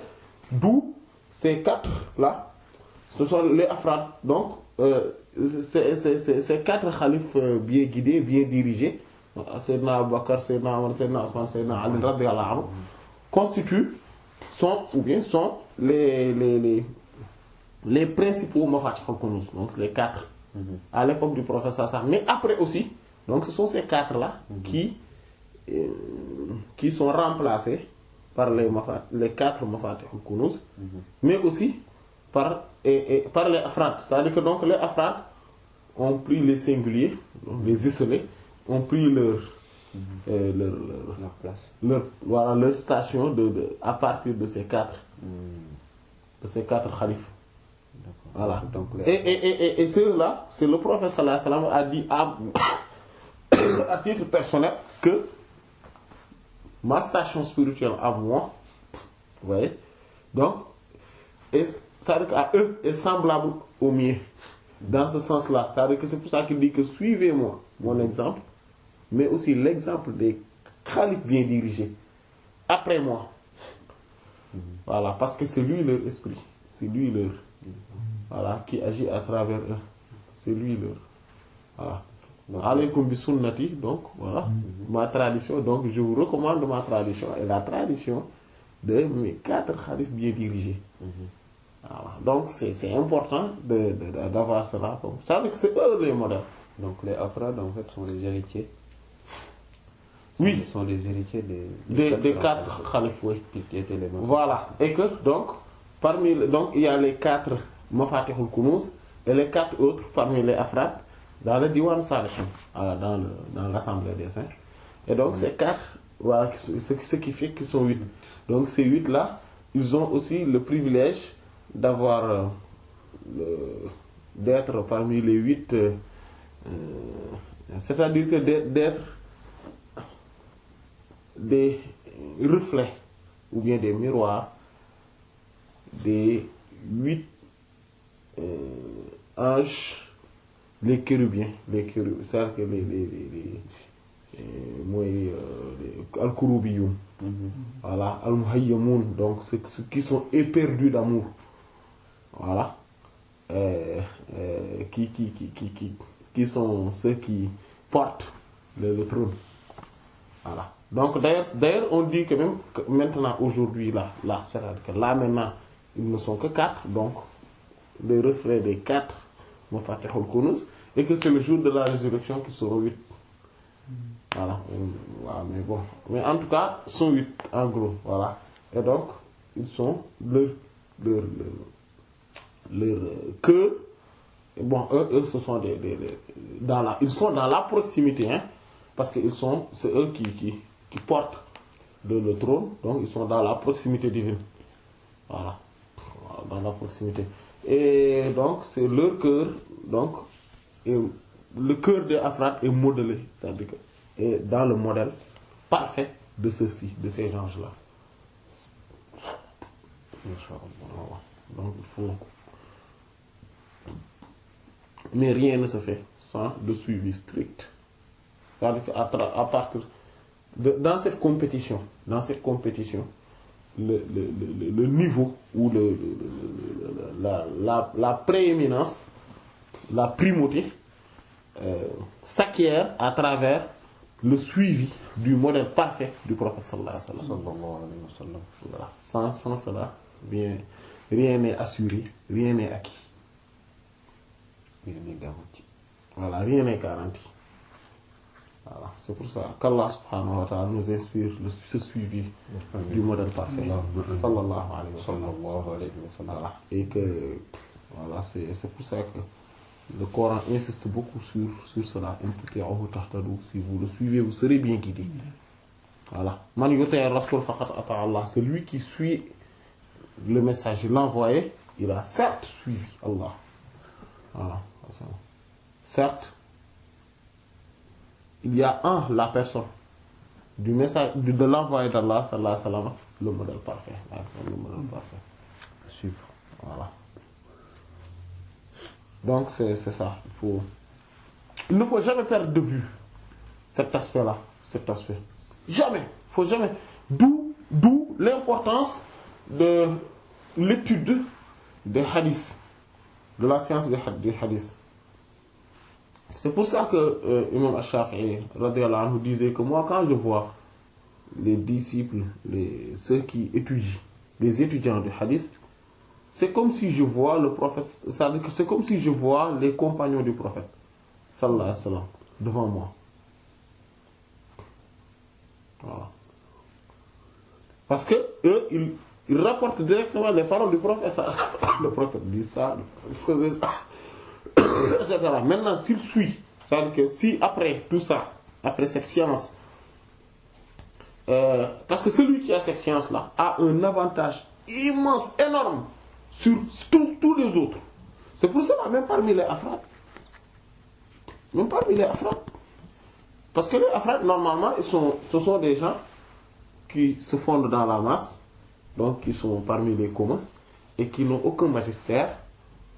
d'où ces 4 là, ce sont les afrad. Donc ces 4 khalifes bien guidés, bien dirigés, Sayyidina Abu Bakr, Sayyidina Umar, Sayyidina Osman, Sayyidina Ali radiyallahu anhu, constituent sont les principaux mafatih al-kunuz, donc les 4 à l'époque du prophète sallallahu alayhi wa sallam. Mais après aussi, donc ce sont ces 4 là qui sont remplacés par les 4 mafatih al-kunuz, mais aussi par les afrad. C'est-à-dire que donc les afrad ont pris les singuliers, donc les isolés, ont pris leur place, leur station à partir de ces 4. de ces 4 khalifes. D'accord. Voilà. Donc, Et ceux-là, c'est le prophète sallallahu alayhi wa sallam a dit à titre personnel que ma station spirituelle à moi, vous voyez, donc, c'est-à-dire qu'à eux est semblable au mien. Dans ce sens-là, c'est-à-dire que c'est pour ça qu'il dit que suivez-moi, mon exemple, mais aussi l'exemple des khalifes bien dirigés après moi. Voilà, parce que c'est lui leur esprit, c'est lui leur, voilà, qui agit à travers eux, c'est lui leur, voilà. Alaykum bi sunnati, donc voilà, ma tradition, donc je vous recommande ma tradition et la tradition de mes 4 khalifes bien dirigés. Voilà. Donc c'est important d'avoir cela comme ça, veut dire que c'est eux les modèles. Donc les afrades en fait sont les héritiers. Oui. Sont les héritiers des 4 khalifes, oui. Qui étaient les mêmes. Voilà. Et que donc donc il y a les 4 Mafatihul Kunuz et les 4 autres parmi les afrades dans le Diwan Salihin, voilà, dans l'assemblée des saints. Et donc ces 4, voilà, ce qui fait qu'ils sont 8. Donc ces 8 là, ils ont aussi le privilège d'avoir d'être parmi les 8, c'est-à-dire que d'être des reflets ou bien des miroirs des 8 anges, les kérubiens, c'est-à-dire que les al-Kurubiyun, voilà, al-Muhayyamun, donc ceux qui sont éperdus d'amour, voilà, qui sont ceux qui portent le trône, voilà. Donc d'ailleurs on dit que même que maintenant aujourd'hui là c'est-à-dire que là maintenant ils ne sont que 4, donc les reflets des 4 Mafatihul Kunuz, et que c'est le jour de la résurrection qui seront 8. Voilà. Voilà, mais bon. Mais en tout cas, ils sont 8 en gros. Voilà. Et donc, ils sont leur cœur. Bon, eux ce sont ils sont dans la proximité, hein, parce que c'est eux qui portent le trône, donc ils sont dans la proximité divine. Voilà. Dans la proximité. Et donc, c'est leur cœur, donc, le cœur des afrades est modelé, c'est-à-dire que est dans le modèle parfait de ceux-ci, de ces anges-là. Voilà. Donc, il faut. Mais rien ne se fait sans le suivi strict. C'est-à-dire qu'à partir dans cette compétition, le niveau ou la prééminence, la primauté s'acquiert à travers le suivi du modèle parfait du prophète sallallahu alayhi wa sallam. Voilà. Sans cela, rien n'est assuré, rien n'est acquis. Rien n'est garanti. Voilà, rien n'est garanti. Voilà, c'est pour ça qu'Allah subhanahu wa ta'ala nous inspire ce suivi du modèle parfait. Sallallahu alayhi wa sallam. Voilà. Et que, voilà, c'est pour ça que le Coran insiste beaucoup sur cela. Si vous le suivez, vous serez bien guidé. Voilà. Man yuti' ar-rasul faqad ata Allah. Celui qui suit le message, l'envoyé, il a certes suivi Allah. Voilà. Certes, il y a la personne du message de l'envoyé d'Allah sallallahu alayhi wa sallam, le modèle parfait. Le modèle parfait. Suivre. Voilà. Donc c'est ça. Il ne faut jamais perdre de vue cet aspect-là. Jamais. Il faut jamais. D'où l'importance de l'étude des hadiths, de la science des hadiths. C'est pour ça que Imam Ash-Shafi'i radiyallahu anhu disait que moi, quand je vois les disciples, ceux qui étudient, les étudiants du hadith, c'est comme si je vois le prophète, c'est-à-dire que c'est comme si je vois les compagnons du prophète sallallahu alayhi wa sallam devant moi. Voilà. Parce que eux, ils rapportent directement les paroles du prophète. Le prophète dit ça, le prophète faisait ça, etc. Maintenant, s'il suit, c'est-à-dire que si après tout ça, après cette science, parce que celui qui a cette science-là a un avantage immense, énorme, sur tous les autres. C'est pour cela, même parmi les afrad, parce que les afrad, normalement, ce sont des gens qui se fondent dans la masse, donc qui sont parmi les communs, et qui n'ont aucun magistère,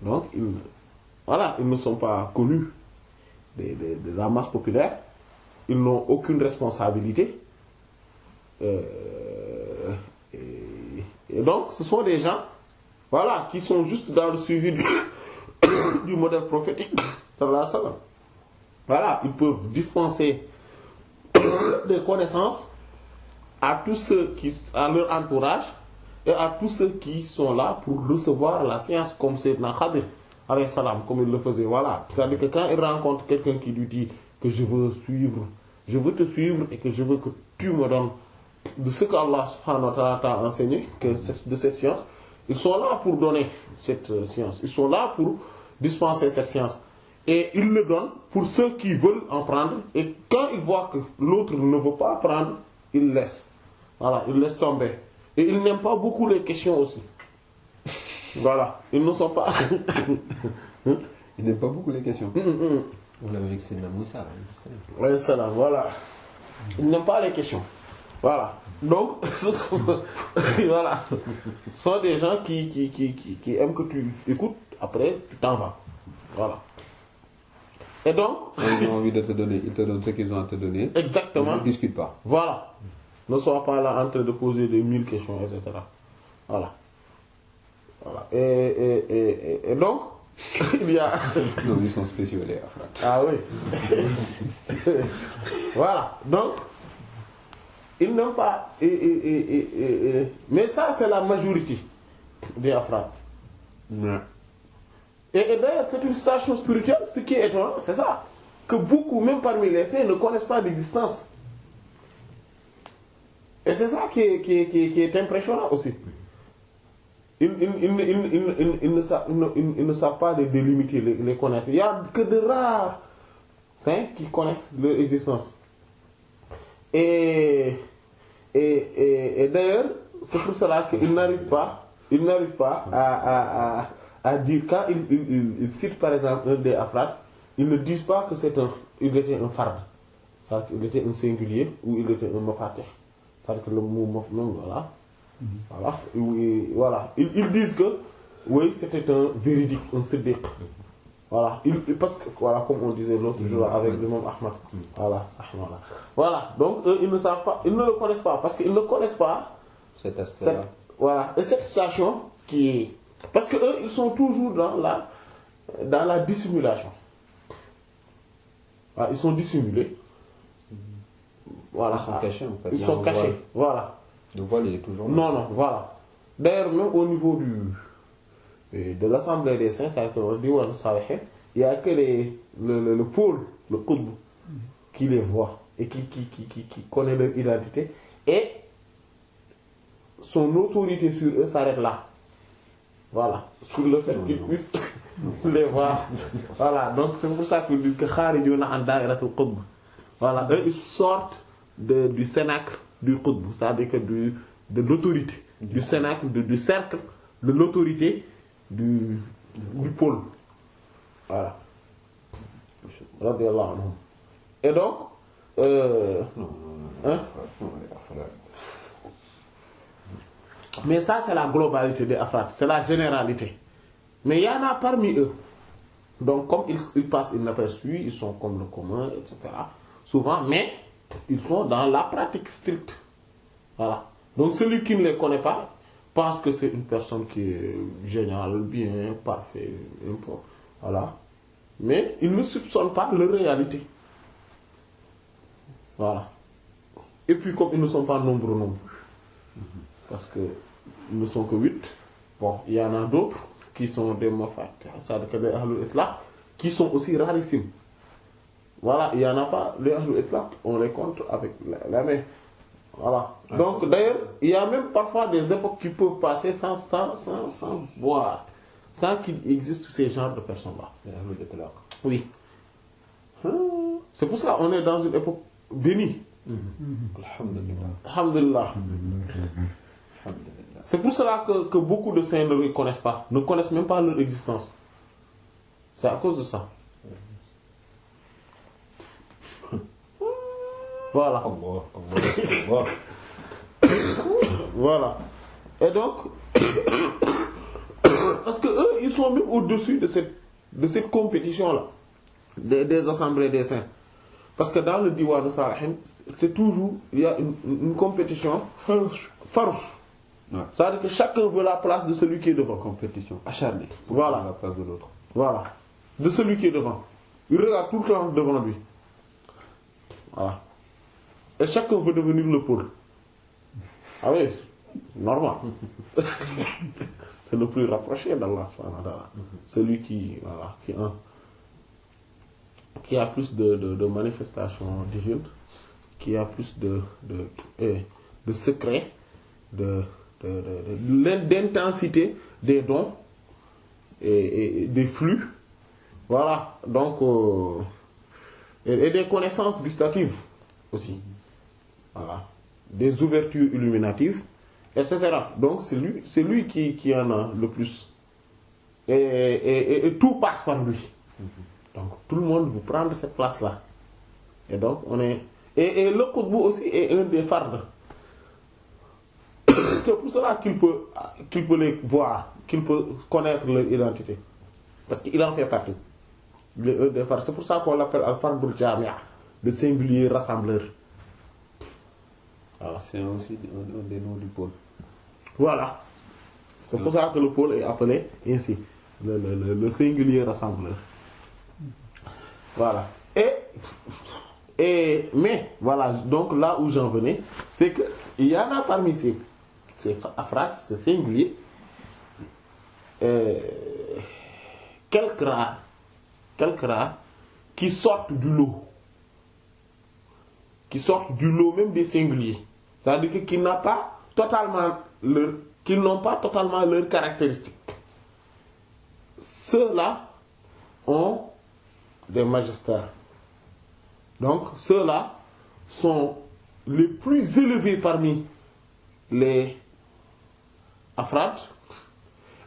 donc ils ne sont pas connus de la masse populaire, ils n'ont aucune responsabilité, et donc ce sont des gens, voilà, qui sont juste dans le suivi du modèle prophétique, sallallahu alayhi wa sallam. Voilà, ils peuvent dispenser des connaissances à tous ceux à leur entourage et à tous ceux qui sont là pour recevoir la science, comme Sayyidina Khadir alayhi salam, comme il le faisait. Voilà, c'est-à-dire que quand il rencontre quelqu'un qui lui dit que je veux te suivre et que je veux que tu me donnes de ce qu'Allah subhanahu wa ta'ala t'a enseigné, de cette science, ils sont là pour donner cette science, ils sont là pour dispenser cette science. Et ils le donnent pour ceux qui veulent en prendre, et quand ils voient que l'autre ne veut pas prendre, ils laissent. Voilà, ils laissent tomber. Et ils n'aiment pas beaucoup les questions aussi. Voilà, ils ne sont pas... Ils n'aiment pas beaucoup les questions. On l'avait avec Seydina Moussa. Ouais, ça là, voilà. Ils n'aiment pas les questions. Voilà. Donc, voilà. Ce sont des gens qui aiment que tu écoutes, après tu t'en vas. Voilà. Et donc... Ils ont envie de te donner, ils te donnent ce qu'ils ont à te donner. Exactement. Ils ne discutent pas. Voilà. Ne sois pas là en train de poser des 1000 questions, etc. Voilà. Voilà. Et donc, il y a... Non, ils sont spéciaux les afrad. Ah oui. Voilà. Donc, ils n'ont pas... Mais ça, c'est la majorité des afrad. Ouais. Et d'ailleurs, c'est une station spirituelle, ce qui est étonnant, c'est ça. Que beaucoup, même parmi les saints, ne connaissent pas d'existence. Et c'est ça qui est impressionnant aussi. Ils ne savent pas de délimiter, les connaître. Il n'y a que de rares saints qui connaissent leur existence. Et d'ailleurs, c'est pour cela qu'ils n'arrivent pas à dire, quand ils citent par exemple un des afrad, ils ne disent pas que il était un fard, c'est-à-dire qu'il était un singulier ou il était un mafatih, c'est-à-dire que le mot mafnoum, voilà. Voilà. Ils disent que oui, c'était un véridique, un siddiq. Voilà. Parce que, voilà, comme on disait l'autre jour avec l'imam Ahmad. Voilà. Donc eux, ils ne savent pas, ils ne le connaissent pas, parce qu'ils ne connaissent pas cet aspect-là. Voilà. Et cette situation qui est... Parce que eux, ils sont toujours dans la dissimulation. Voilà, ils sont dissimulés. Voilà. Ils sont cachés en fait. Ils sont cachés. Voilà. Le voile il est toujours là. Non, voilà. D'ailleurs, même au niveau de l'Assemblée des Saints, c'est-à-dire que il n'y a que le pôle, le qutb, qui les voit et qui connaît leur identité. Et son autorité sur eux s'arrête là. Voilà. Sur le fait qu'ils puissent les voir. Voilà. Donc c'est pour ça qu'ils disent que kharijuna an da'iratul qutb. Voilà. Eux, ils sortent du cénacle du qutb, c'est-à-dire que de l'autorité, du cénacle, du cercle, de l'autorité du pôle. Voilà. Radiyallahu anhum. Et donc, mais ça c'est la globalité des afrad, c'est la généralité. Mais il y en a parmi eux. Donc comme ils passent inaperçus, ils sont comme le commun, etc. Souvent, mais ils sont dans la pratique stricte. Voilà. Donc celui qui ne les connaît pas pense que c'est une personne qui est géniale, bien, parfait, n'importe. Voilà. Mais il ne soupçonne pas leur réalité. Voilà. Et puis comme ils ne sont pas nombreux non plus. Parce que ils ne sont que 8. Bon, il y en a d'autres qui sont des mafat, c'est-à-dire que des ahlul itlaq, qui sont aussi rarissimes. Voilà, il n'y en a pas, les ahlul itlaq, on les compte avec la main. Voilà. Donc d'ailleurs, il y a même parfois des époques qui peuvent passer sans boire, sans qu'il existe ces genres de personnes-là. Les ahlul itlaq. Oui. C'est pour ça qu'on est dans une époque bénie. Alhamdulillah. Alhamdulillah. C'est pour cela que beaucoup de saints ne les connaissent pas, ne connaissent même pas leur existence. C'est à cause de ça. Voilà. Voilà. Et donc, parce que eux, ils sont même au-dessus de cette compétition-là, des assemblées des saints. Parce que dans le Diwan de Salihin, c'est toujours, il y a une compétition farouche. Ouais. C'est-à-dire que chacun veut la place de celui qui est devant. Compétition acharnée. Pour Voilà. prendre la place de l'autre. Voilà. De celui qui est devant. Il regarde tout le temps devant lui. Voilà. Et chacun veut devenir le pôle. Ah oui, normal. C'est le plus rapproché d'Allah. Celui qui, voilà, qui a plus de manifestations divines, qui a plus de secrets, d'intensité des dons et des flux. Voilà. Donc, et des connaissances gustatives aussi. Voilà. Des ouvertures illuminatives, etc. Donc c'est lui qui en a le plus. Et tout passe par lui. Donc tout le monde veut prendre cette place-là. Et donc on est. Et le Qutb aussi est un des fards. C'est pour cela qu'il peut les voir, qu'il peut connaître leur identité. Parce qu'il en fait partie. Des fards. C'est pour ça qu'on l'appelle Al-Fardul Jamia, le singulier rassembleur. Voilà. C'est aussi un des noms du pôle. Voilà. C'est pour ça que le pôle est appelé ainsi. Le singulier rassembleur. Voilà. Mais, voilà, donc là où j'en venais, c'est que il y en a parmi ces afrades, ces singuliers, quelques rares, qui sortent du lot. Qui sortent du lot même des singuliers. C'est-à-dire qu'ils n'ont pas totalement leurs caractéristiques. Ceux-là ont des magistères. Donc, ceux-là sont les plus élevés parmi les afrades.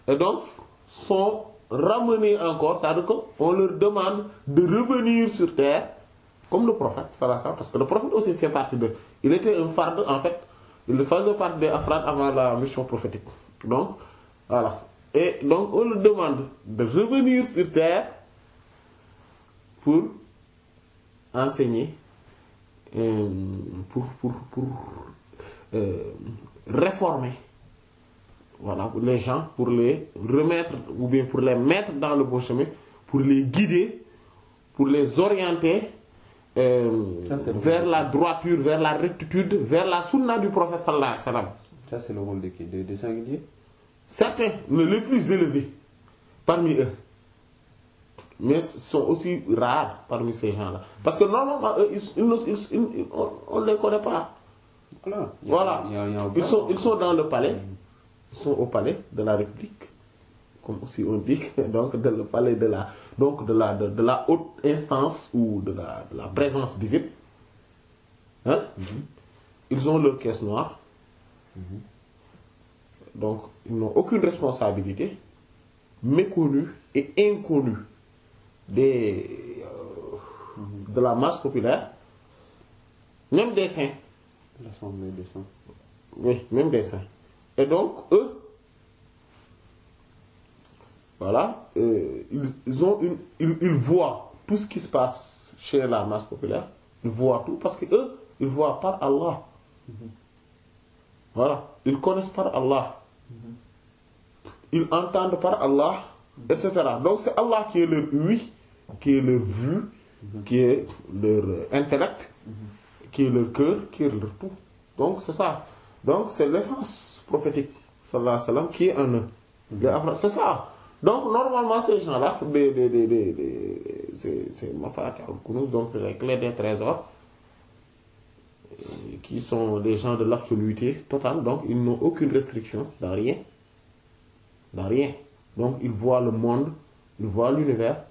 Et donc, sont ramenés encore, c'est-à-dire qu'on leur demande de revenir sur terre, comme le prophète, parce que le prophète aussi fait partie d'eux. Il était un farde, en fait, il faisait partie des afrades avant la mission prophétique. Donc, voilà. Et donc, on leur demande de revenir sur terre pour enseigner, pour réformer, voilà, les gens, pour les remettre, ou bien pour les mettre dans le bon chemin, pour les guider, pour les orienter vers la droiture, vers la rectitude, vers la sunna du prophète sallallahu alayhi wa sallam. Ça, c'est le rôle des singuliers. Certains, les plus élevés parmi eux, mais sont aussi rares parmi ces gens-là. Parce que normalement, eux, on ne les connaît pas. Voilà. Ils sont dans le palais. Ils sont au palais de la République, comme aussi on dit, donc dans le palais de la haute instance ou de la présence divine. Hein? Ils ont leur caisse noire. Donc, ils n'ont aucune responsabilité, méconnue et inconnue de la masse populaire, même des saints. L'assemblée des saints. Oui, même des saints. Et donc, eux, voilà, ils voient tout ce qui se passe chez la masse populaire. Ils voient tout parce que eux, ils voient par Allah. Voilà, ils connaissent par Allah. Ils entendent par Allah, etc. Donc c'est Allah qui est leur oui, qui est leur vue, qui est leur intellect, qui est leur cœur, qui est leur tout. Donc c'est ça. Donc c'est l'essence prophétique, sallallahu alayhi wa sallam, qui est en eux. C'est ça. Donc normalement ces gens-là, c'est Mafatih al-Kunuz, donc les clés des trésors, qui sont des gens de l'absoluité totale, donc ils n'ont aucune restriction dans rien. Dans rien. Donc ils voient le monde, ils voient l'univers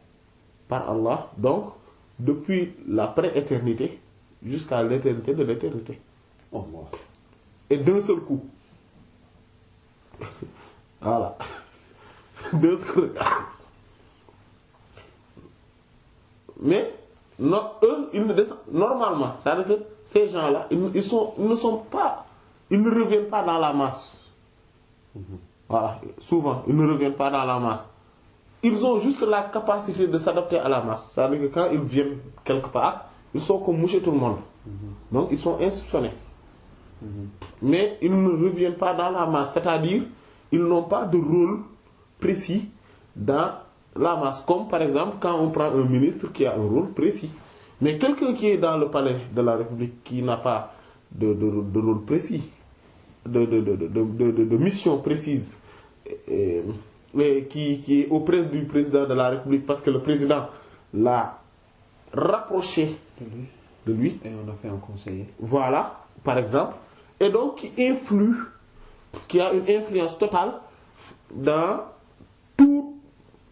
par Allah, donc depuis la pré-éternité jusqu'à l'éternité de l'éternité. Oh, moi. Et d'un seul coup. Voilà. Deux secondes. Mais non, eux, ils ne descendent normalement. C'est-à-dire que ces gens-là, ils ne reviennent pas dans la masse. Voilà, souvent, ils ne reviennent pas dans la masse. Ils ont juste la capacité de s'adapter à la masse. C'est-à-dire que quand ils viennent quelque part, ils sont comme moucher tout le monde. Donc, ils sont insoupçonnés. Mais ils ne reviennent pas dans la masse. C'est-à-dire, ils n'ont pas de rôle précis dans la masse. Comme par exemple, quand on prend un ministre qui a un rôle précis. Mais quelqu'un qui est dans le palais de la République, qui n'a pas de rôle précis, de mission précise, et qui est auprès du président de la République, parce que le président l'a rapproché de lui. Et on a fait un conseiller. Voilà, par exemple. Et donc, qui a une influence totale dans tout,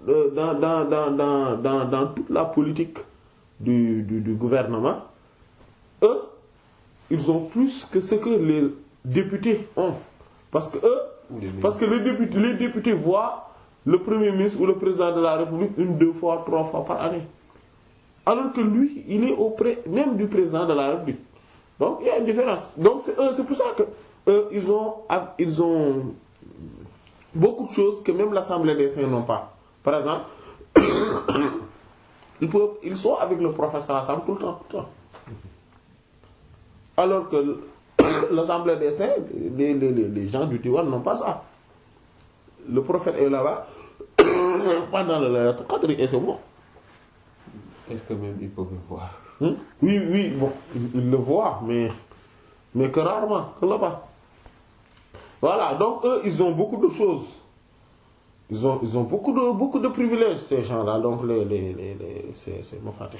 dans toute la politique du gouvernement. Eux, ils ont plus que ce que les députés ont. Parce que les députés voient le Premier ministre ou le président de la République 1, 2 fois, 3 fois par année. Alors que lui, il est auprès même du président de la République. Donc, il y a une différence. Donc, c'est pour ça que ils ont beaucoup de choses que même l'Assemblée des Saints n'ont pas. Par exemple, ils sont avec le professeur ensemble tout le temps. Alors que l'Assemblée des Saints, les gens du Diwan n'ont pas ça. Le prophète est là-bas pendant le cadre et c'est bon. Est-ce que même ils peuvent le voir? Oui, bon, ils le voient, mais que rarement, que là-bas. Voilà, donc eux, ils ont beaucoup de choses. Ils ont beaucoup de privilèges, ces gens-là. Donc, c'est Mofaté.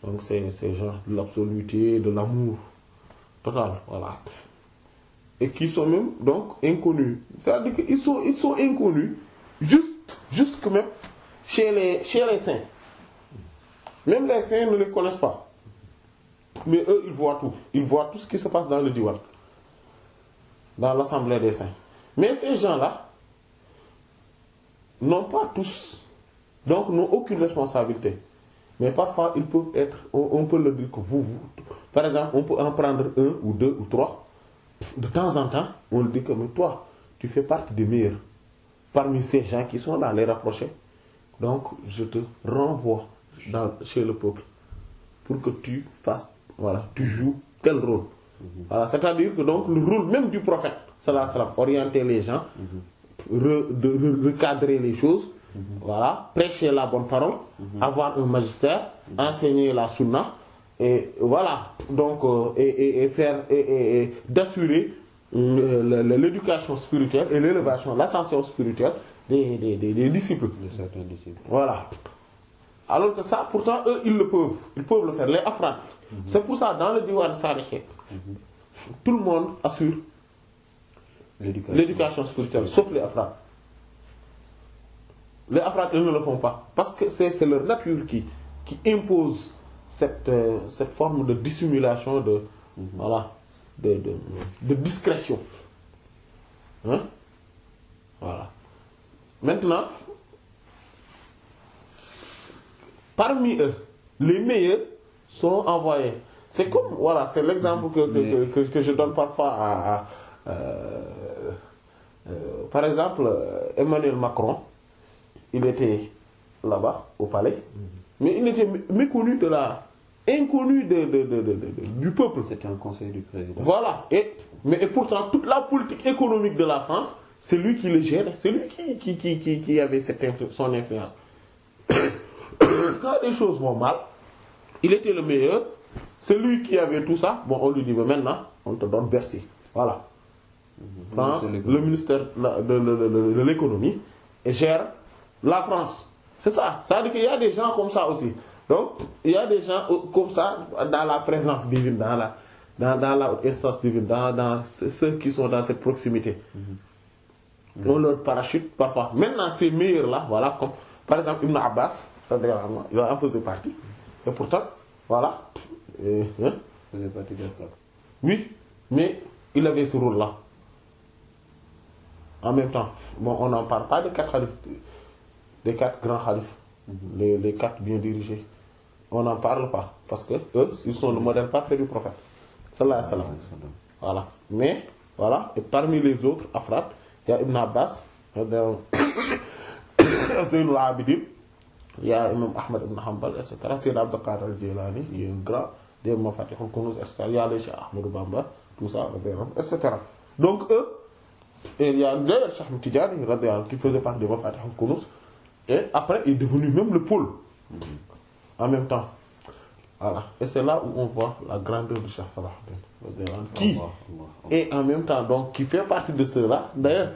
Donc, ces gens de l'absoluté, de l'amour total, voilà. Et qui sont même, donc, inconnus. C'est-à-dire qu'ils sont inconnus, jusque même chez les saints. Même les saints ne les connaissent pas. Mais eux, ils voient tout. Ils voient tout ce qui se passe dans le Diwan. Dans l'Assemblée des saints. Mais ces gens-là n'ont pas tous, donc n'ont aucune responsabilité. Mais parfois, ils peuvent être, on peut leur dire que vous, par exemple, on peut en prendre 1 ou 2 ou 3. De temps en temps, on leur dit que mais toi, tu fais partie des meilleurs. Parmi ces gens qui sont là, les rapprochés. Donc, je te renvoie chez le peuple pour que tu fasses, voilà, tu joues tel rôle. Voilà, c'est-à-dire que donc le rôle même du prophète, sallallahu alayhi wa sallam, orienter les gens, recadrer les choses, voilà, prêcher la bonne parole, avoir un magistère, enseigner la sunna, et voilà, donc et faire et d'assurer l'éducation spirituelle et l'élévation, l'ascension spirituelle des disciples. De certains disciples. Voilà. Alors que ça, pourtant, eux, ils peuvent le faire, les afrades. C'est pour ça, dans le Diwan Salihin, tout le monde assure l'éducation spirituelle, sauf les afrades. Les afrades, ils ne le font pas. Parce que c'est leur nature qui impose cette forme de dissimulation, voilà, de discrétion. Hein? Voilà. Maintenant, parmi eux, les meilleurs sont envoyés. C'est comme, voilà, c'est l'exemple que je donne parfois par exemple, Emmanuel Macron, il était là-bas, au palais, mais il était méconnu inconnu du peuple. C'était un conseil du président. Voilà, et pourtant, toute la politique économique de la France, c'est lui qui le gérait, c'est lui qui avait son influence. Quand les choses vont mal, il était le meilleur, c'est lui qui avait tout ça. Bon, on lui dit, mais maintenant, on te donne Bercy. Voilà. Prends le ministère de l'économie et gère la France. C'est ça. Ça veut dire qu'il y a des gens comme ça aussi. Donc, il y a des gens comme ça dans la présence divine, dans la haute essence divine, dans ceux qui sont dans cette proximité. On leur parachute parfois. Maintenant, ces meilleurs-là, voilà, comme par exemple Ibn Abbas, il en faisait partie. Et pourtant, voilà. Faisait partie de la. Oui, mais il avait ce rôle-là. en même temps, bon, on n'en parle pas des 4 khalifes, des 4 grands khalifes, les 4 bien dirigés. On n'en parle pas, parce que eux, ils sont le modèle parfait du prophète. Sallallahu alayhi wa sallam. Voilà. Mais, voilà, et parmi les autres, Afrad, il y a Ibn Abbas, Zaynul Abidin, il y a Imam Ahmad ibn Hanbal, etc. Sayyid Abdul Qadir al-Jilani, il y a un grand des Mafatihul Kunuz, etc. Il y a les Cheikh Ahmadou Bamba, tout ça, etc. Donc eux, et il y a d'ailleurs Cheikh Ahmed Tidiane, qui faisait partie des Mafatihul Kunuz, et après il est devenu même le pôle, en même temps. Voilà. Et c'est là où on voit la grandeur de Cheikh Salah qui et en même temps donc qui fait partie de ceux-là. D'ailleurs,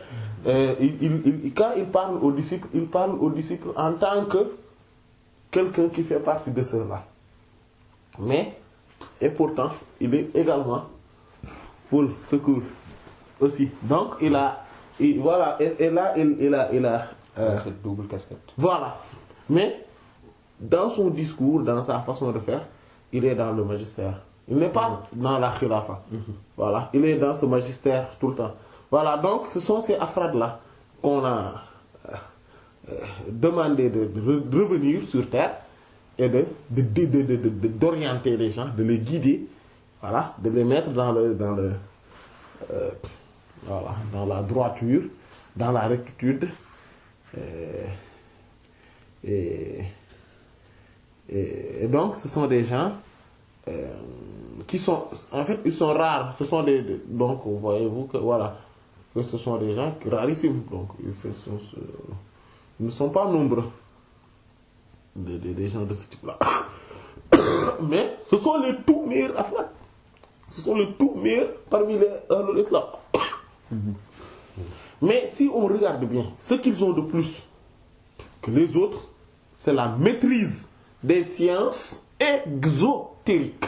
quand il parle aux disciples en tant que quelqu'un qui fait partie de ceux-là. Mais et pourtant, il est également full secours aussi. Donc voilà, et là il a cette double casquette. Voilà. Mais dans son discours, dans sa façon de faire, il est dans le magistère. Il n'est pas dans la khilafa. Voilà, il est dans ce magistère tout le temps. Voilà, donc ce sont ces afrades-là qu'on a demandé de revenir sur terre et d'orienter les gens, de les guider, voilà, de les mettre dans la droiture, dans la rectitude. Et donc ce sont des gens qui sont, en fait, ils sont rares. Ce sont donc voyez-vous que voilà, que ce sont des gens rarissimes. Donc ils ne sont pas nombreux des gens de ce type-là. Mais ce sont les tout meilleurs afghans. Ce sont les tout meilleurs parmi les Ahlul Islam. Mais si on regarde bien, ce qu'ils ont de plus que les autres, c'est la maîtrise des sciences exotériques.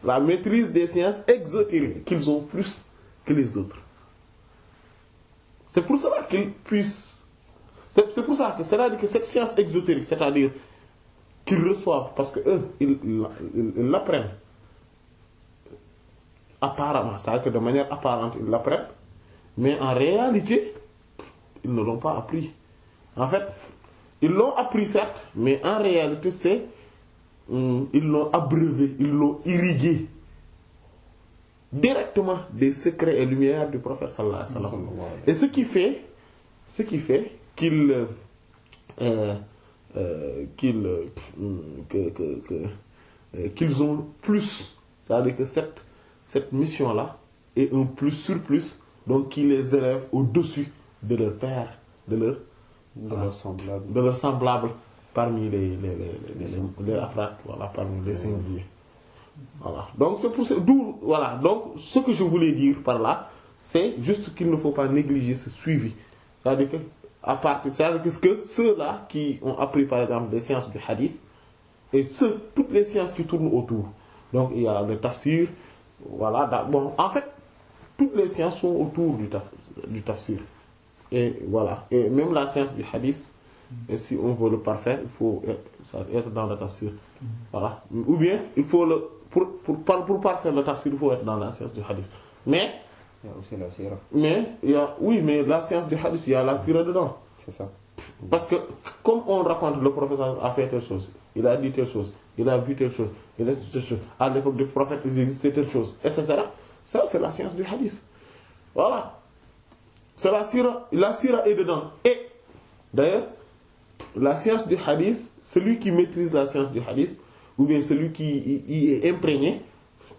La maîtrise des sciences exotériques qu'ils ont plus que les autres. C'est pour cela qu'ils puissent. C'est pour ça que c'est-à-dire que cette science exotérique, c'est-à-dire qu'ils reçoivent, parce que eux, ils l'apprennent apparemment, c'est-à-dire que de manière apparente, ils l'apprennent, mais en réalité, ils ne l'ont pas appris. En fait, ils l'ont appris certes, mais en réalité, ils l'ont abreuvé, ils l'ont irrigué directement des secrets et lumières du prophète sallallahu alayhi wa sallam. Et ce qui fait qu'ils ont plus, c'est-à-dire que cette mission-là est un plus surplus, donc qui les élève au-dessus de leur père, de leur semblable parmi les afrades, voilà, parmi les singuliers. Voilà. Donc c'est pour ça, d'où, voilà. Donc ce que je voulais dire par là, c'est juste qu'il ne faut pas négliger ce suivi. C'est-à-dire que ceux-là qui ont appris par exemple des sciences du hadith et toutes les sciences qui tournent autour. Donc il y a le tafsir, voilà. Bon, en fait, toutes les sciences sont autour du tafsir. Et voilà. Et même la science du hadith, et si on veut le parfaire, il faut être dans le tafsir. Voilà. Ou bien, il faut pour parfaire le tafsir, il faut être dans la science du hadith. Mais il y a aussi la sira. Mais la science du hadith, il y a la sira dedans. C'est ça. Parce que, comme on raconte, le professeur a fait telle chose, il a dit telle chose, il a vu telle chose, il a dit telle chose, à l'époque du prophète, il existait telle chose, etc. Ça, c'est la science du hadith. Voilà. C'est la sira est dedans. Et, d'ailleurs, la science du hadith, celui qui maîtrise la science du hadith, ou bien celui qui y est imprégné,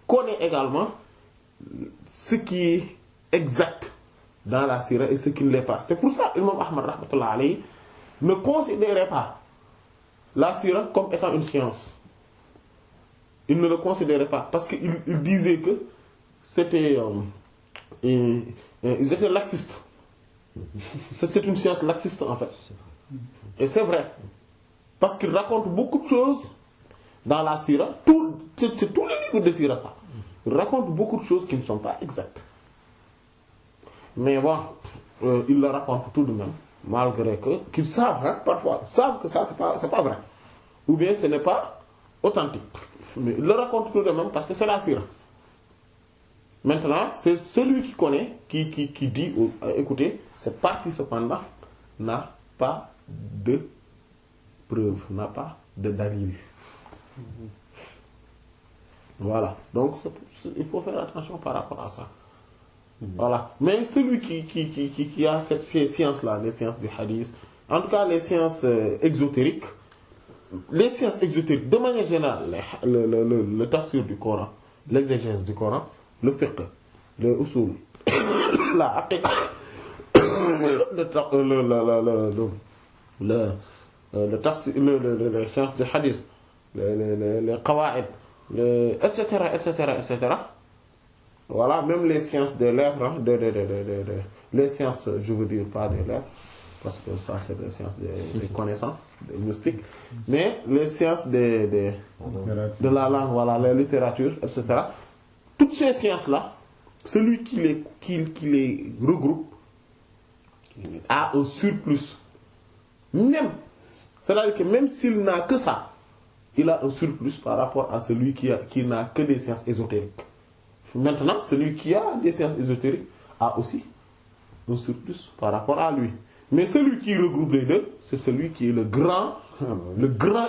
connaît également ce qui est exact dans la sira et ce qui ne l'est pas. C'est pour ça Imam Ahmad rahmatullah alayhi ne considérait pas la sira comme étant une science. Il ne le considérait pas parce qu'il disait que c'était ils étaient laxistes. C'est une science laxiste en fait. Et c'est vrai. Parce qu'il raconte beaucoup de choses dans la sira. C'est tous les livres de sira ça. Il raconte beaucoup de choses qui ne sont pas exactes. Mais bon, il le raconte tout de même. Malgré qu'ils savent, parfois, savent que ça c'est pas vrai. Ou bien ce n'est pas authentique. Mais il le raconte tout de même parce que c'est la sira. Maintenant, c'est celui qui connaît, qui dit, écoutez, cette partie cependant n'a pas de preuve, n'a pas de dalil. Voilà. Donc, il faut faire attention par rapport à ça. Voilà. Mais celui qui a ces sciences-là, les sciences du hadith, en tout cas les sciences exotériques, de manière générale, le tafsir du Coran, l'exégèse du Coran, le fiqh, le usul, la aqiqa, le tafsir, les sciences du hadith, les qawaid, etc. Voilà, même les sciences des lettres, hein, les sciences, je veux dire pas des lettres, parce que ça c'est des sciences des connaissances, des mystiques, mais les sciences de la langue, voilà, la littérature, etc. Toutes ces sciences-là, celui qui les regroupe a un surplus. Même, c'est-à-dire que même s'il n'a que ça, il a un surplus par rapport à celui qui n'a que des sciences ésotériques. Maintenant, celui qui a des sciences ésotériques a aussi un surplus par rapport à lui. Mais celui qui regroupe les deux, c'est celui qui est le grand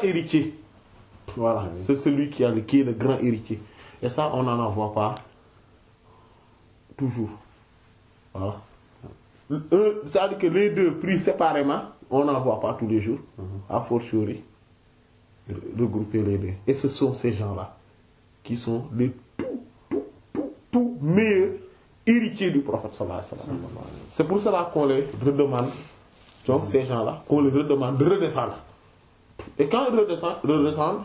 héritier. Voilà, c'est celui qui est le grand héritier. Et ça, on n'en voit pas toujours. Voilà. C'est-à-dire que les deux pris séparément, on n'en voit pas tous les jours. A fortiori, regrouper les deux. Et ce sont ces gens-là qui sont les tout meilleurs héritiers du prophète sallallahu alayhi wa sallam. C'est pour cela qu'on les redemande, donc ces gens-là, qu'on les redemande de redescendre. Et quand ils redescendent,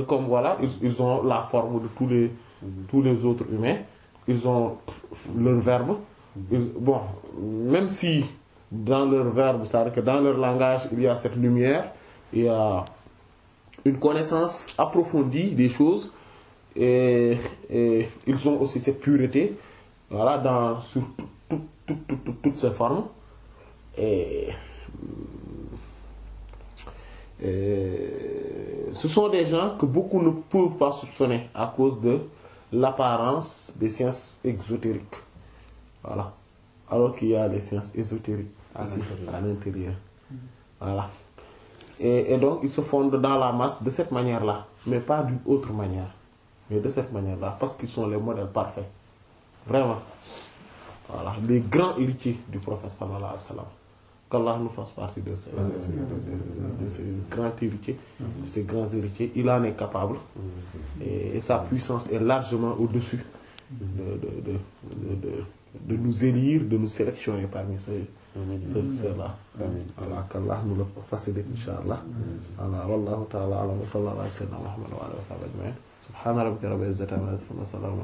comme voilà, ils ont la forme de tous les autres humains, ils ont leur verbe. Bon, même si dans leur verbe, c'est-à-dire que dans leur langage, il y a cette lumière, il y a une connaissance approfondie des choses, et ils ont aussi cette pureté, voilà, sur toutes ces formes. Et ce sont des gens que beaucoup ne peuvent pas soupçonner à cause de l'apparence des sciences exotériques. Voilà. Alors qu'il y a les sciences ésotériques à l'intérieur. Voilà. Et donc ils se fondent dans la masse de cette manière-là, mais pas d'une autre manière. Mais de cette manière-là, parce qu'ils sont les modèles parfaits. Vraiment. Voilà. Les grands héritiers du prophète sallallahu alayhi wa sallam. Qu'Allah nous fasse partie de ces grands héritiers, de ces grands héritiers. Il en est capable. Et sa puissance est largement au-dessus de nous élire, de nous sélectionner parmi ceux-là. Voilà, qu'Allah nous le facilite, Inch'Allah. Voilà, wallahu ta'ala a'lam wa sallallahu alayhi wa sallam wa ala alihi wa sahbihi ajma'in. Subhana rabbika rabbil izzati amma yasifun wa salamun